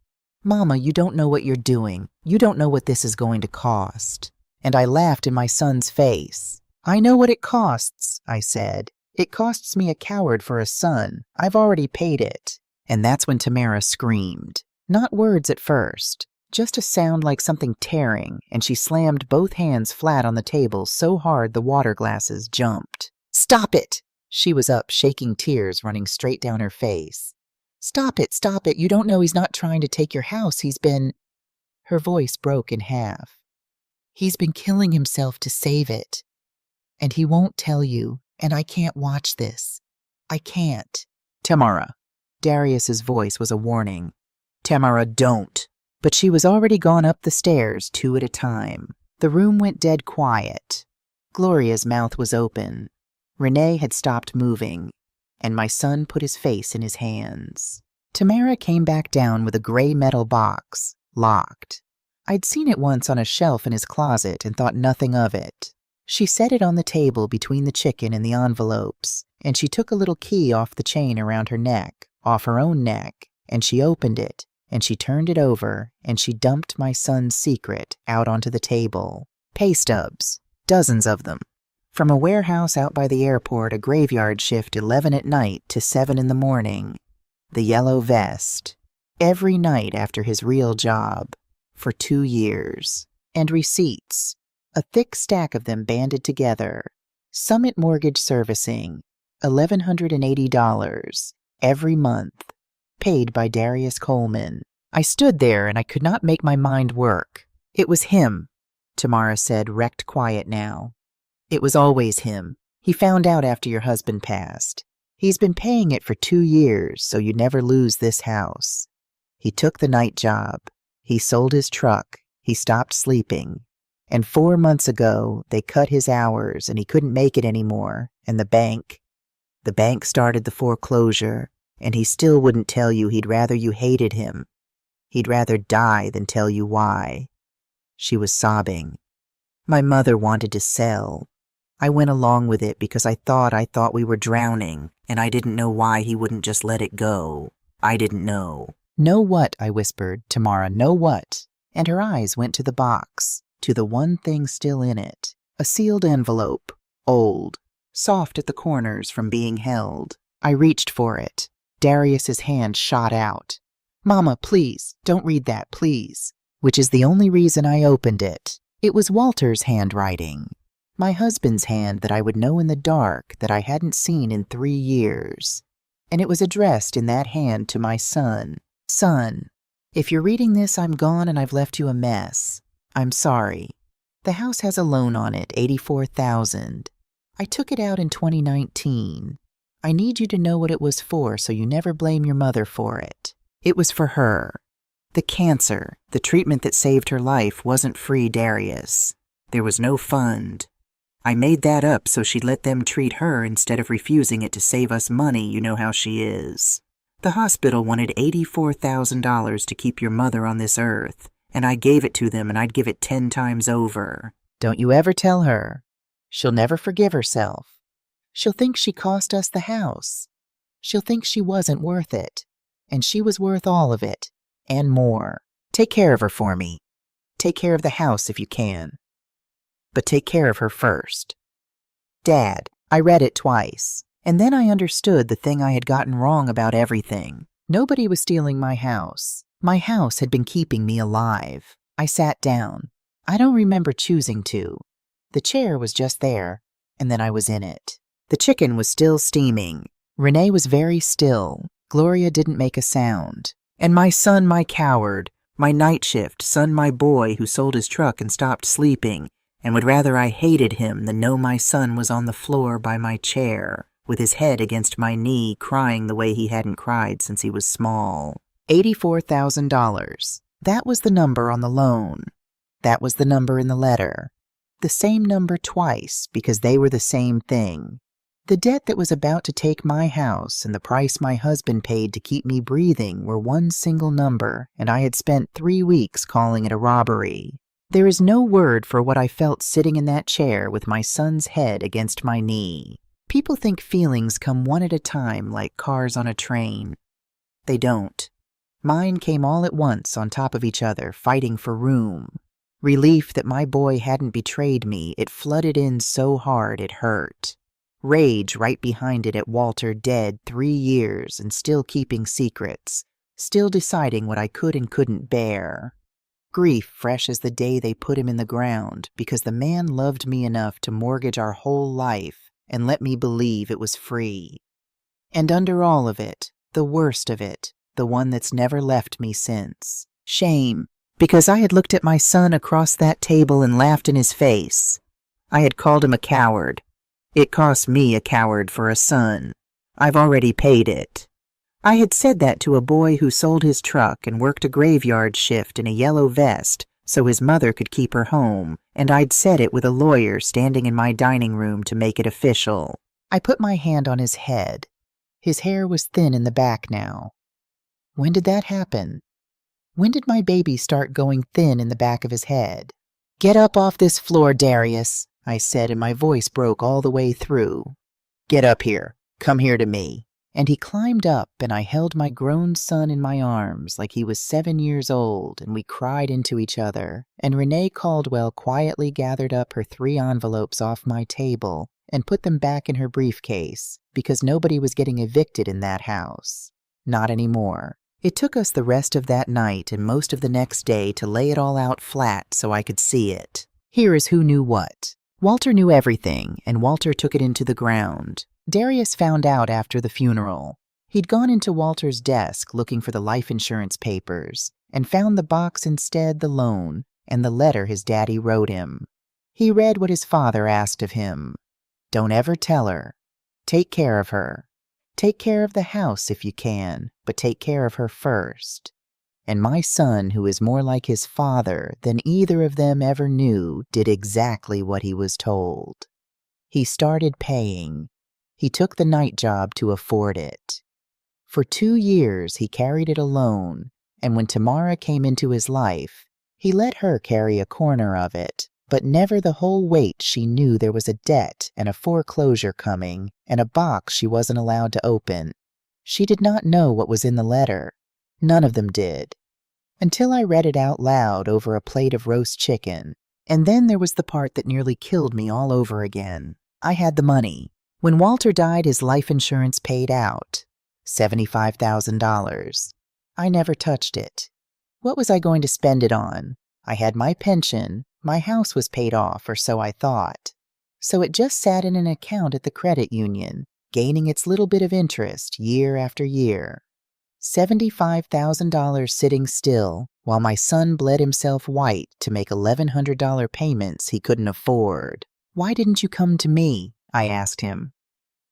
"Mama, you don't know what you're doing. You don't know what this is going to cost." And I laughed in my son's face. "I know what it costs," I said. "It costs me a coward for a son. I've already paid it." And that's when Tamara screamed. Not words at first, just a sound like something tearing, and she slammed both hands flat on the table so hard the water glasses jumped. "Stop it!" She was up, shaking, tears running straight down her face. Stop it. You don't know he's not trying to take your house. He's been..." Her voice broke in half. "He's been killing himself to save it. And he won't tell you, and I can't watch this. I can't." "Tamara." Darius's voice was a warning. "Tamara, don't." But she was already gone up the stairs 2 at a time. The room went dead quiet. Gloria's mouth was open. Renee had stopped moving, and my son put his face in his hands. Tamara came back down with a gray metal box, locked. I'd seen it once on a shelf in his closet and thought nothing of it. She set it on the table between the chicken and the envelopes, and she took a little key off the chain around her neck, off her own neck, and she opened it, and she turned it over, and she dumped my son's secret out onto the table. Pay stubs, dozens of them. From a warehouse out by the airport, a graveyard shift 11 at night to 7 in the morning. The yellow vest. Every night after his real job. For 2 years. And receipts. A thick stack of them banded together. Summit Mortgage Servicing. $1,180. Every month. Paid by Darius Coleman. I stood there and I could not make my mind work. "It was him," Tamara said, wrecked quiet now. "It was always him. He found out after your husband passed. He's been paying it for 2 years, so you never lose this house. He took the night job. He sold his truck. He stopped sleeping. And 4 months ago, they cut his hours and he couldn't make it anymore. And the bank started the foreclosure, and he still wouldn't tell you. He'd rather you hated him. He'd rather die than tell you why." She was sobbing. "My mother wanted to sell. I went along with it because I thought we were drowning, and I didn't know why he wouldn't just let it go. I didn't know." "Know what?" I whispered. "Tamara, know what?" And her eyes went to the box, to the one thing still in it. A sealed envelope, old, soft at the corners from being held. I reached for it. Darius's hand shot out. "Mama, please, don't read that, please." Which is the only reason I opened it. It was Walter's handwriting. My husband's hand that I would know in the dark, that I hadn't seen in 3 years. And it was addressed in that hand to my son. "Son, if you're reading this, I'm gone and I've left you a mess. I'm sorry. The house has a loan on it, $84,000. I took it out in 2019. I need you to know what it was for so you never blame your mother for it. It was for her. The cancer, the treatment that saved her life, wasn't free, Darius. There was no fund. I made that up so she'd let them treat her instead of refusing it to save us money. You know how she is. The hospital wanted $84,000 to keep your mother on this earth, and I gave it to them, and I'd give it 10 times over. Don't you ever tell her. She'll never forgive herself. She'll think she cost us the house. She'll think she wasn't worth it. And she was worth all of it, and more. Take care of her for me. Take care of the house if you can. But take care of her first. Dad, I read it twice, and then I understood the thing I had gotten wrong about everything. Nobody was stealing my house. My house had been keeping me alive. I sat down. I don't remember choosing to. The chair was just there, and then I was in it. The chicken was still steaming. Renee was very still. Gloria didn't make a sound. And my son, my coward, my night shift, son, my boy who sold his truck and stopped sleeping, and would rather I hated him than know my son was on the floor by my chair, with his head against my knee, crying the way he hadn't cried since he was small. $84,000. That was the number on the loan. That was the number in the letter. The same number twice, because they were the same thing. The debt that was about to take my house and the price my husband paid to keep me breathing were one single number, and I had spent 3 weeks calling it a robbery. There is no word for what I felt sitting in that chair with my son's head against my knee. People think feelings come one at a time like cars on a train. They don't. Mine came all at once on top of each other, fighting for room. Relief that my boy hadn't betrayed me, it flooded in so hard it hurt. Rage right behind it at Walter dead 3 years and still keeping secrets, still deciding what I could and couldn't bear. Grief fresh as the day they put him in the ground because the man loved me enough to mortgage our whole life and let me believe it was free. And under all of it, the worst of it, the one that's never left me since, shame, because I had looked at my son across that table and laughed in his face. I had called him a coward. It cost me a coward for a son. I've already paid it. I had said that to a boy who sold his truck and worked a graveyard shift in a yellow vest so his mother could keep her home, and I'd said it with a lawyer standing in my dining room to make it official. I put my hand on his head. His hair was thin in the back now. When did that happen? When did my baby start going thin in the back of his head? Get up off this floor, Darius, I said, and my voice broke all the way through. Get up here. Come here to me. And he climbed up, and I held my grown son in my arms like he was 7 years old, and we cried into each other, and Renee Caldwell quietly gathered up her 3 envelopes off my table and put them back in her briefcase, because nobody was getting evicted in that house. Not anymore. It took us the rest of that night and most of the next day to lay it all out flat so I could see it. Here is who knew what. Walter knew everything, and Walter took it into the ground. Darius found out after the funeral. He'd gone into Walter's desk looking for the life insurance papers and found the box instead the loan and the letter his daddy wrote him. He read what his father asked of him. Don't ever tell her. Take care of her. Take care of the house if you can, but take care of her first. And my son, who is more like his father than either of them ever knew, did exactly what he was told. He started paying. He took the night job to afford it. For 2 years he carried it alone, and when Tamara came into his life, he let her carry a corner of it, but never the whole weight. She knew there was a debt and a foreclosure coming, and a box she wasn't allowed to open. She did not know what was in the letter. None of them did. Until I read it out loud over a plate of roast chicken. And then there was the part that nearly killed me all over again. I had the money. When Walter died, his life insurance paid out. $75,000. I never touched it. What was I going to spend it on? I had my pension. My house was paid off, or so I thought. So it just sat in an account at the credit union, gaining its little bit of interest year after year. $75,000 sitting still, while my son bled himself white to make $1,100 payments he couldn't afford. Why didn't you come to me? I asked him.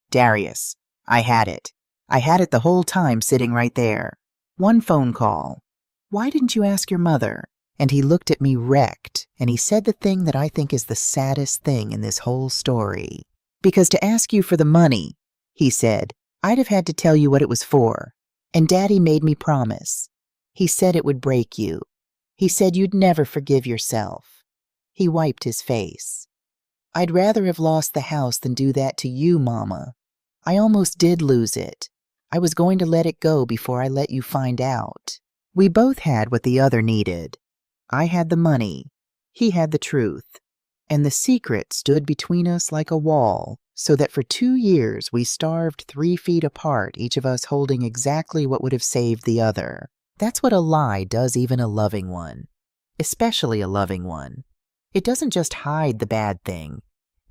Darius, I had it. I had it the whole time sitting right there. One phone call. Why didn't you ask your mother? And he looked at me wrecked, and he said the thing that I think is the saddest thing in this whole story. Because to ask you for the money, he said, I'd have had to tell you what it was for. And Daddy made me promise. He said it would break you. He said you'd never forgive yourself. He wiped his face. I'd rather have lost the house than do that to you, Mama. I almost did lose it. I was going to let it go before I let you find out. We both had what the other needed. I had the money. He had the truth. And the secret stood between us like a wall, so that for 2 years we starved 3 feet apart, each of us holding exactly what would have saved the other. That's what a lie does, even a loving one. Especially a loving one. It doesn't just hide the bad thing.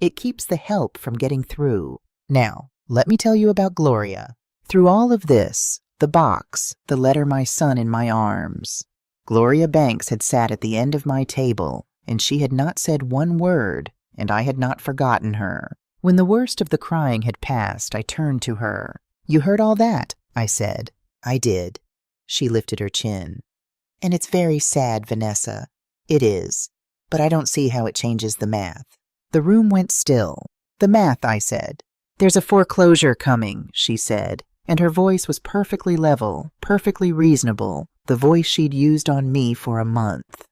It keeps the help from getting through. Now, let me tell you about Gloria. Through all of this, the box, the letter, my son in my arms. Gloria Banks had sat at the end of my table, and she had not said one word, and I had not forgotten her. When the worst of the crying had passed, I turned to her. "You heard all that?" I said. "I did." She lifted her chin. "And it's very sad, Vanessa. It is. But I don't see how it changes the math." The room went still. "The math," I said. "There's a foreclosure coming," she said, and her voice was perfectly level, perfectly reasonable, the voice she'd used on me for a month.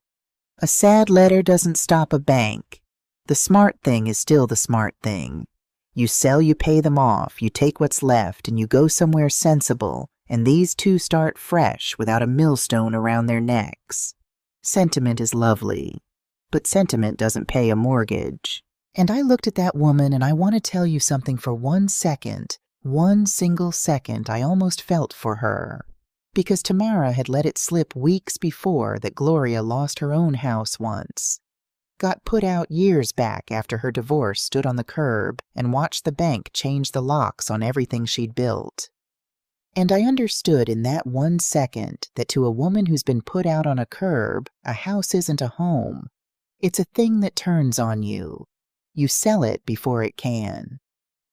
"A sad letter doesn't stop a bank. The smart thing is still the smart thing. You sell, you pay them off, you take what's left, and you go somewhere sensible, and these two start fresh without a millstone around their necks. Sentiment is lovely, but sentiment doesn't pay a mortgage." And I looked at that woman, and I want to tell you something. For 1 second, 1 single second, I almost felt for her. Because Tamara had let it slip weeks before that Gloria lost her own house once. Got put out years back after her divorce, stood on the curb and watched the bank change the locks on everything she'd built. And I understood in that 1 second that to a woman who's been put out on a curb, a house isn't a home. It's a thing that turns on you. You sell it before it can.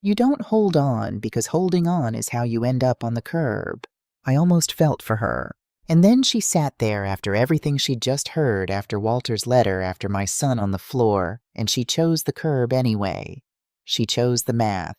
You don't hold on, because holding on is how you end up on the curb. I almost felt for her. And then she sat there after everything she'd just heard, after Walter's letter, after my son on the floor, and she chose the curb anyway. She chose the math.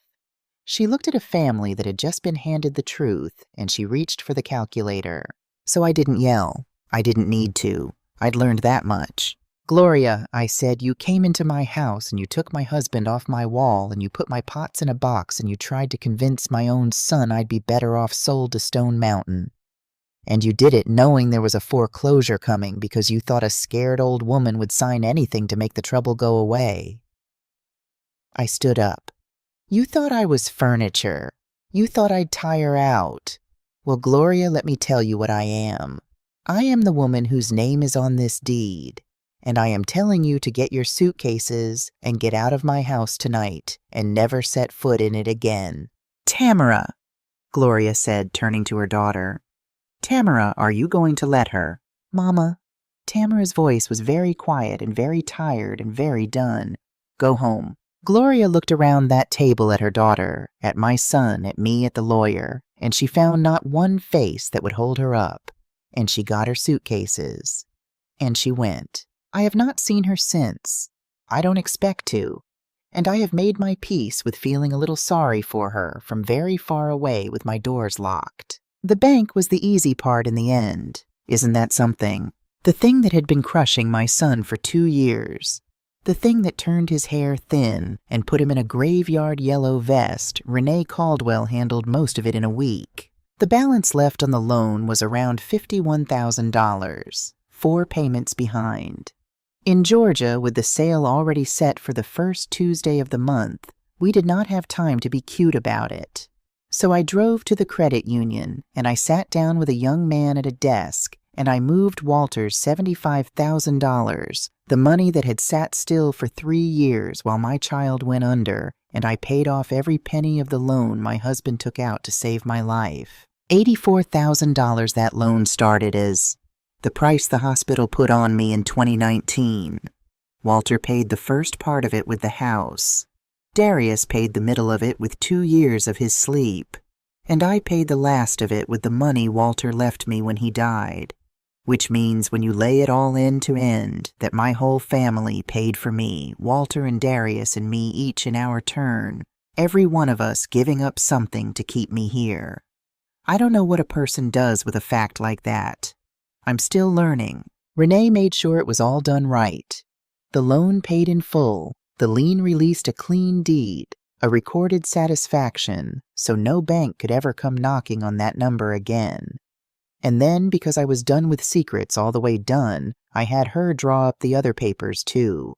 She looked at a family that had just been handed the truth, and she reached for the calculator. So I didn't yell. I didn't need to. I'd learned that much. "Gloria," I said, "you came into my house and you took my husband off my wall and you put my pots in a box and you tried to convince my own son I'd be better off sold to Stone Mountain. And you did it knowing there was a foreclosure coming because you thought a scared old woman would sign anything to make the trouble go away." I stood up. "You thought I was furniture. You thought I'd tire out. Well, Gloria, let me tell you what I am. I am the woman whose name is on this deed. And I am telling you to get your suitcases and get out of my house tonight and never set foot in it again." "Tamara," Gloria said, turning to her daughter. "Tamara, are you going to let her?" "Mama." Tamara's voice was very quiet and very tired and very done. "Go home." Gloria looked around that table at her daughter, at my son, at me, at the lawyer, and she found not one face that would hold her up. And she got her suitcases. And she went. I have not seen her since. I don't expect to. And I have made my peace with feeling a little sorry for her from very far away with my doors locked. The bank was the easy part in the end. Isn't that something? The thing that had been crushing my son for 2 years. The thing that turned his hair thin and put him in a graveyard yellow vest, Renee Caldwell handled most of it in a week. The balance left on the loan was around $51,000, 4 payments behind. In Georgia, with the sale already set for the first Tuesday of the month, we did not have time to be cute about it. So I drove to the credit union, and I sat down with a young man at a desk, and I moved Walter's $75,000, the money that had sat still for 3 years while my child went under, and I paid off every penny of the loan my husband took out to save my life. $84,000 that loan started as the price the hospital put on me in 2019. Walter paid the first part of it with the house. Darius paid the middle of it with 2 years of his sleep. And I paid the last of it with the money Walter left me when he died. Which means when you lay it all end to end, that my whole family paid for me, Walter and Darius and me each in our turn, every one of us giving up something to keep me here. I don't know what a person does with a fact like that. I'm still learning. Renee made sure it was all done right. The loan paid in full, The lien released a clean deed, a recorded satisfaction, so no bank could ever come knocking on that number again. And then, because I was done with secrets all the way done, I had her draw up the other papers too.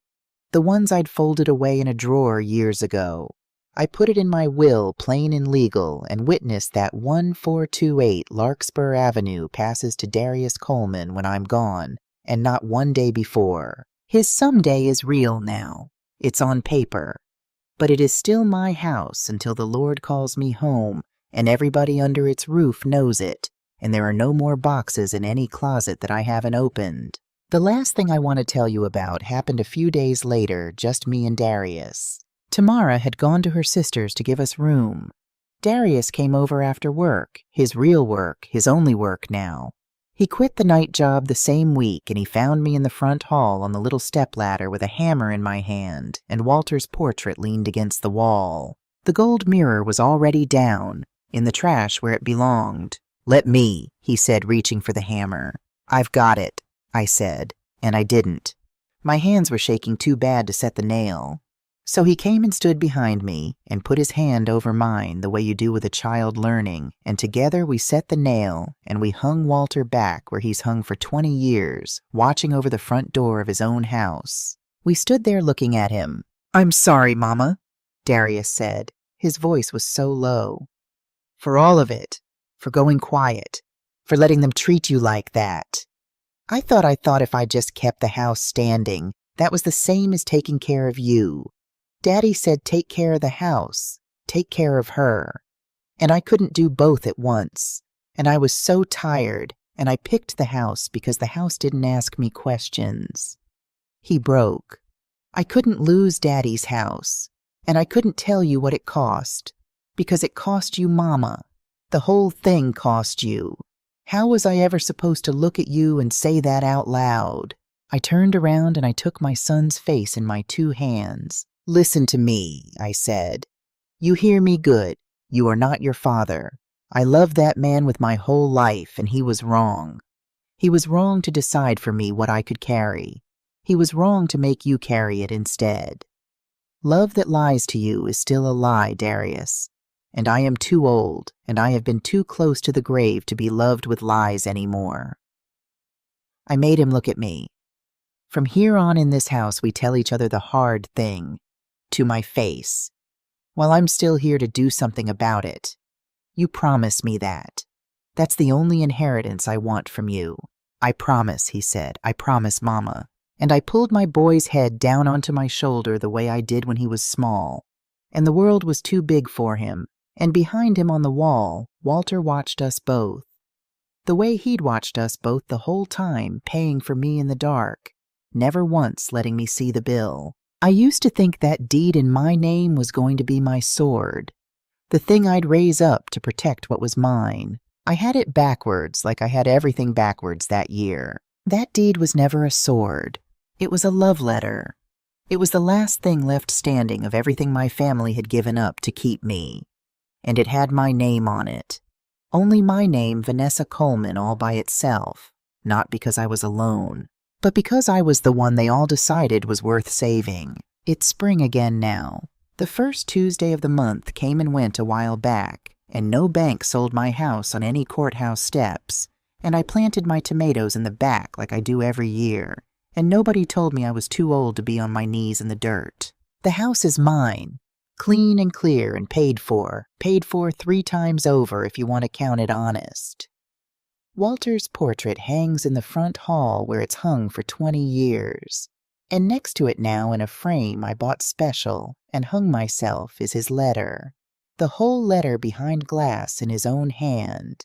The ones I'd folded away in a drawer years ago. I put it in my will, plain and legal, and witnessed that 1428 Larkspur Avenue passes to Darius Coleman when I'm gone, and not one day before. His someday is real now. It's on paper. But it is still my house until the Lord calls me home, and everybody under its roof knows it, and there are no more boxes in any closet that I haven't opened. The last thing I want to tell you about happened a few days later, just me and Darius. Tamara had gone to her sister's to give us room. Darius came over after work, his real work, his only work now. He quit the night job the same week, and he found me in the front hall on the little stepladder with a hammer in my hand, and Walter's portrait leaned against the wall. The gold mirror was already down, in the trash where it belonged. "Let me," he said, reaching for the hammer. "I've got it," I said, and I didn't. My hands were shaking too bad to set the nail. So he came and stood behind me and put his hand over mine the way you do with a child learning, and together we set the nail and we hung Walter back where he's hung for 20 years, watching over the front door of his own house. We stood there looking at him. "I'm sorry, Mama," Darius said. His voice was so low. "For all of it. For going quiet. For letting them treat you like that. I thought if I just kept the house standing, that was the same as taking care of you. Daddy said take care of the house, take care of her. And I couldn't do both at once. And I was so tired, and I picked the house because the house didn't ask me questions." He broke. "I couldn't lose Daddy's house, and I couldn't tell you what it cost, because it cost you, Mama. The whole thing cost you. How was I ever supposed to look at you and say that out loud?" I turned around and I took my son's face in my 2 hands. "Listen to me," I said. "You hear me good. You are not your father. I loved that man with my whole life, and he was wrong. He was wrong to decide for me what I could carry. He was wrong to make you carry it instead. Love that lies to you is still a lie, Darius. And I am too old, and I have been too close to the grave to be loved with lies anymore." I made him look at me. "From here on in this house we tell each other the hard thing, to my face, while I'm still here to do something about it. You promise me that. That's the only inheritance I want from you." "I promise," he said. "I promise, Mama." And I pulled my boy's head down onto my shoulder the way I did when he was small, and the world was too big for him. And behind him on the wall, Walter watched us both. The way he'd watched us both the whole time, paying for me in the dark, never once letting me see the bill. I used to think that deed in my name was going to be my sword, the thing I'd raise up to protect what was mine. I had it backwards, like I had everything backwards that year. That deed was never a sword. It was a love letter. It was the last thing left standing of everything my family had given up to keep me. And it had my name on it. Only my name, Vanessa Coleman, all by itself. Not because I was alone, but because I was the one they all decided was worth saving. It's spring again now. The first Tuesday of the month came and went a while back, and no bank sold my house on any courthouse steps, and I planted my tomatoes in the back like I do every year, and nobody told me I was too old to be on my knees in the dirt. The house is mine. Clean and clear and paid for 3 times over if you want to count it honest. Walter's portrait hangs in the front hall where it's hung for 20 years. And next to it now in a frame I bought special and hung myself is his letter. The whole letter behind glass in his own hand.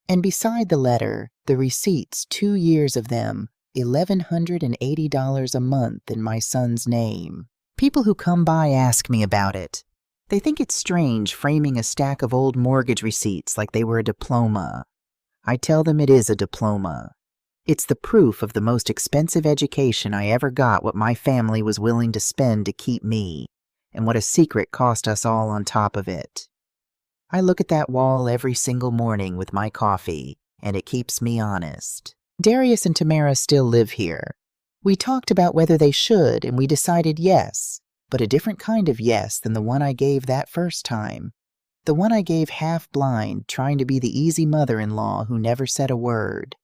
And beside the letter, the receipts, 2 years of them, $1,180 a month in my son's name. People who come by ask me about it. They think it's strange framing a stack of old mortgage receipts like they were a diploma. I tell them it is a diploma. It's the proof of the most expensive education I ever got what my family was willing to spend to keep me, and what a secret cost us all on top of it. I look at that wall every single morning with my coffee, and it keeps me honest. Darius and Tamara still live here. We talked about whether they should, and we decided yes. but a different kind of yes than the one I gave that first time. The one I gave half blind, trying to be the easy mother-in-law who never said a word.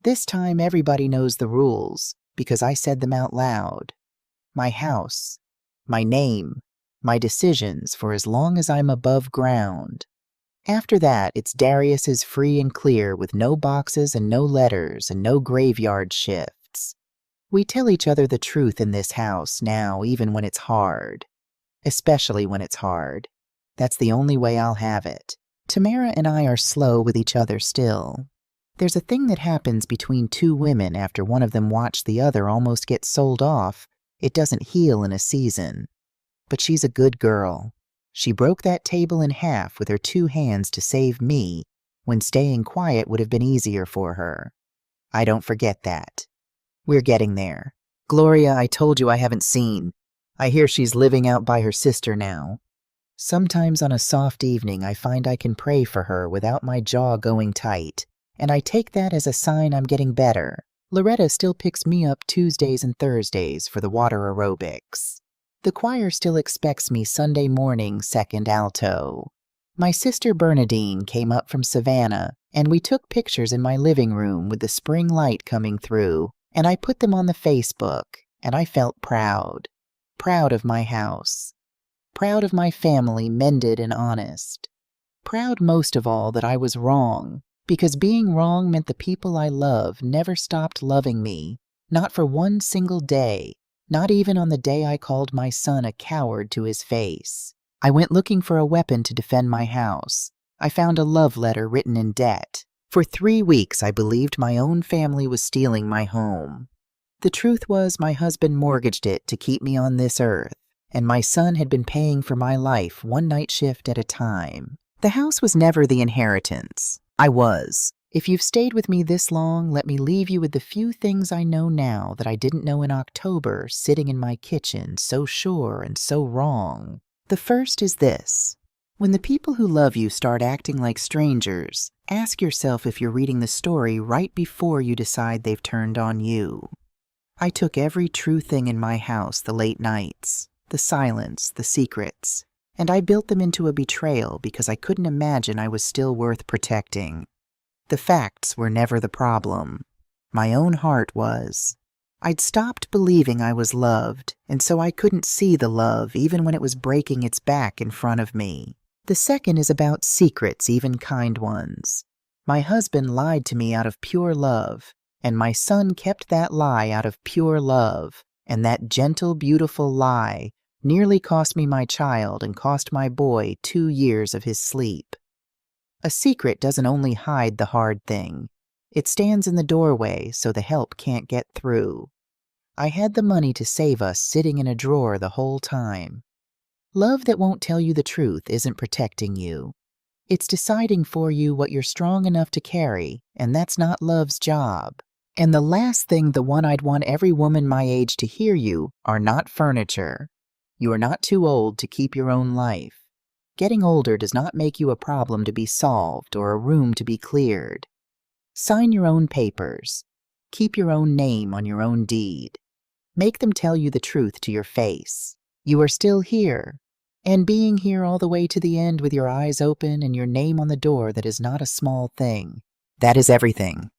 This time everybody knows the rules, because I said them out loud. My house, my name, my decisions for as long as I'm above ground. After that, it's Darius is free and clear with no boxes and no letters and no graveyard shifts. We tell each other the truth in this house now, even when it's hard. Especially when it's hard. That's the only way I'll have it. Tamara and I are slow with each other still. There's a thing that happens between two women after one of them watched the other almost get sold off. It doesn't heal in a season. But she's a good girl. She broke that table in half with her 2 hands to save me, when staying quiet would have been easier for her. I don't forget that. We're getting there. Gloria, I told you I haven't seen. I hear she's living out by her sister now. Sometimes on a soft evening I find I can pray for her without my jaw going tight, and I take that as a sign I'm getting better. Loretta still picks me up Tuesdays and Thursdays for the water aerobics. The choir still expects me Sunday morning second alto. My sister Bernadine came up from Savannah, and we took pictures in my living room with the spring light coming through, and I put them on the Facebook, and I felt proud. Proud of my house. Proud of my family, mended and honest. Proud most of all that I was wrong, because being wrong meant the people I love never stopped loving me, not for one single day. Not even on the day I called my son a coward to his face. I went looking for a weapon to defend my house. I found a love letter written in debt. For 3 weeks I believed my own family was stealing my home. The truth was my husband mortgaged it to keep me on this earth, and my son had been paying for my life one night shift at a time. The house was never the inheritance. I was. If you've stayed with me this long, let me leave you with the few things I know now that I didn't know in October, sitting in my kitchen, so sure and so wrong. The first is this. When the people who love you start acting like strangers, ask yourself if you're reading the story right before you decide they've turned on you. I took every true thing in my house, the late nights, the silence, the secrets, and I built them into a betrayal because I couldn't imagine I was still worth protecting. The facts were never the problem. My own heart was. I'd stopped believing I was loved, and so I couldn't see the love even when it was breaking its back in front of me. The second is about secrets, even kind ones. My husband lied to me out of pure love, and my son kept that lie out of pure love, and that gentle, beautiful lie nearly cost me my child and cost my boy 2 years of his sleep. A secret doesn't only hide the hard thing. It stands in the doorway so the help can't get through. I had the money to save us sitting in a drawer the whole time. Love that won't tell you the truth isn't protecting you. It's deciding for you what you're strong enough to carry, and that's not love's job. And the last thing, the one I'd want every woman my age to hear you, are not furniture. You are not too old to keep your own life. Getting older does not make you a problem to be solved or a room to be cleared. Sign your own papers. Keep your own name on your own deed. Make them tell you the truth to your face. You are still here. And being here all the way to the end with your eyes open and your name on the door, that is not a small thing. That is everything.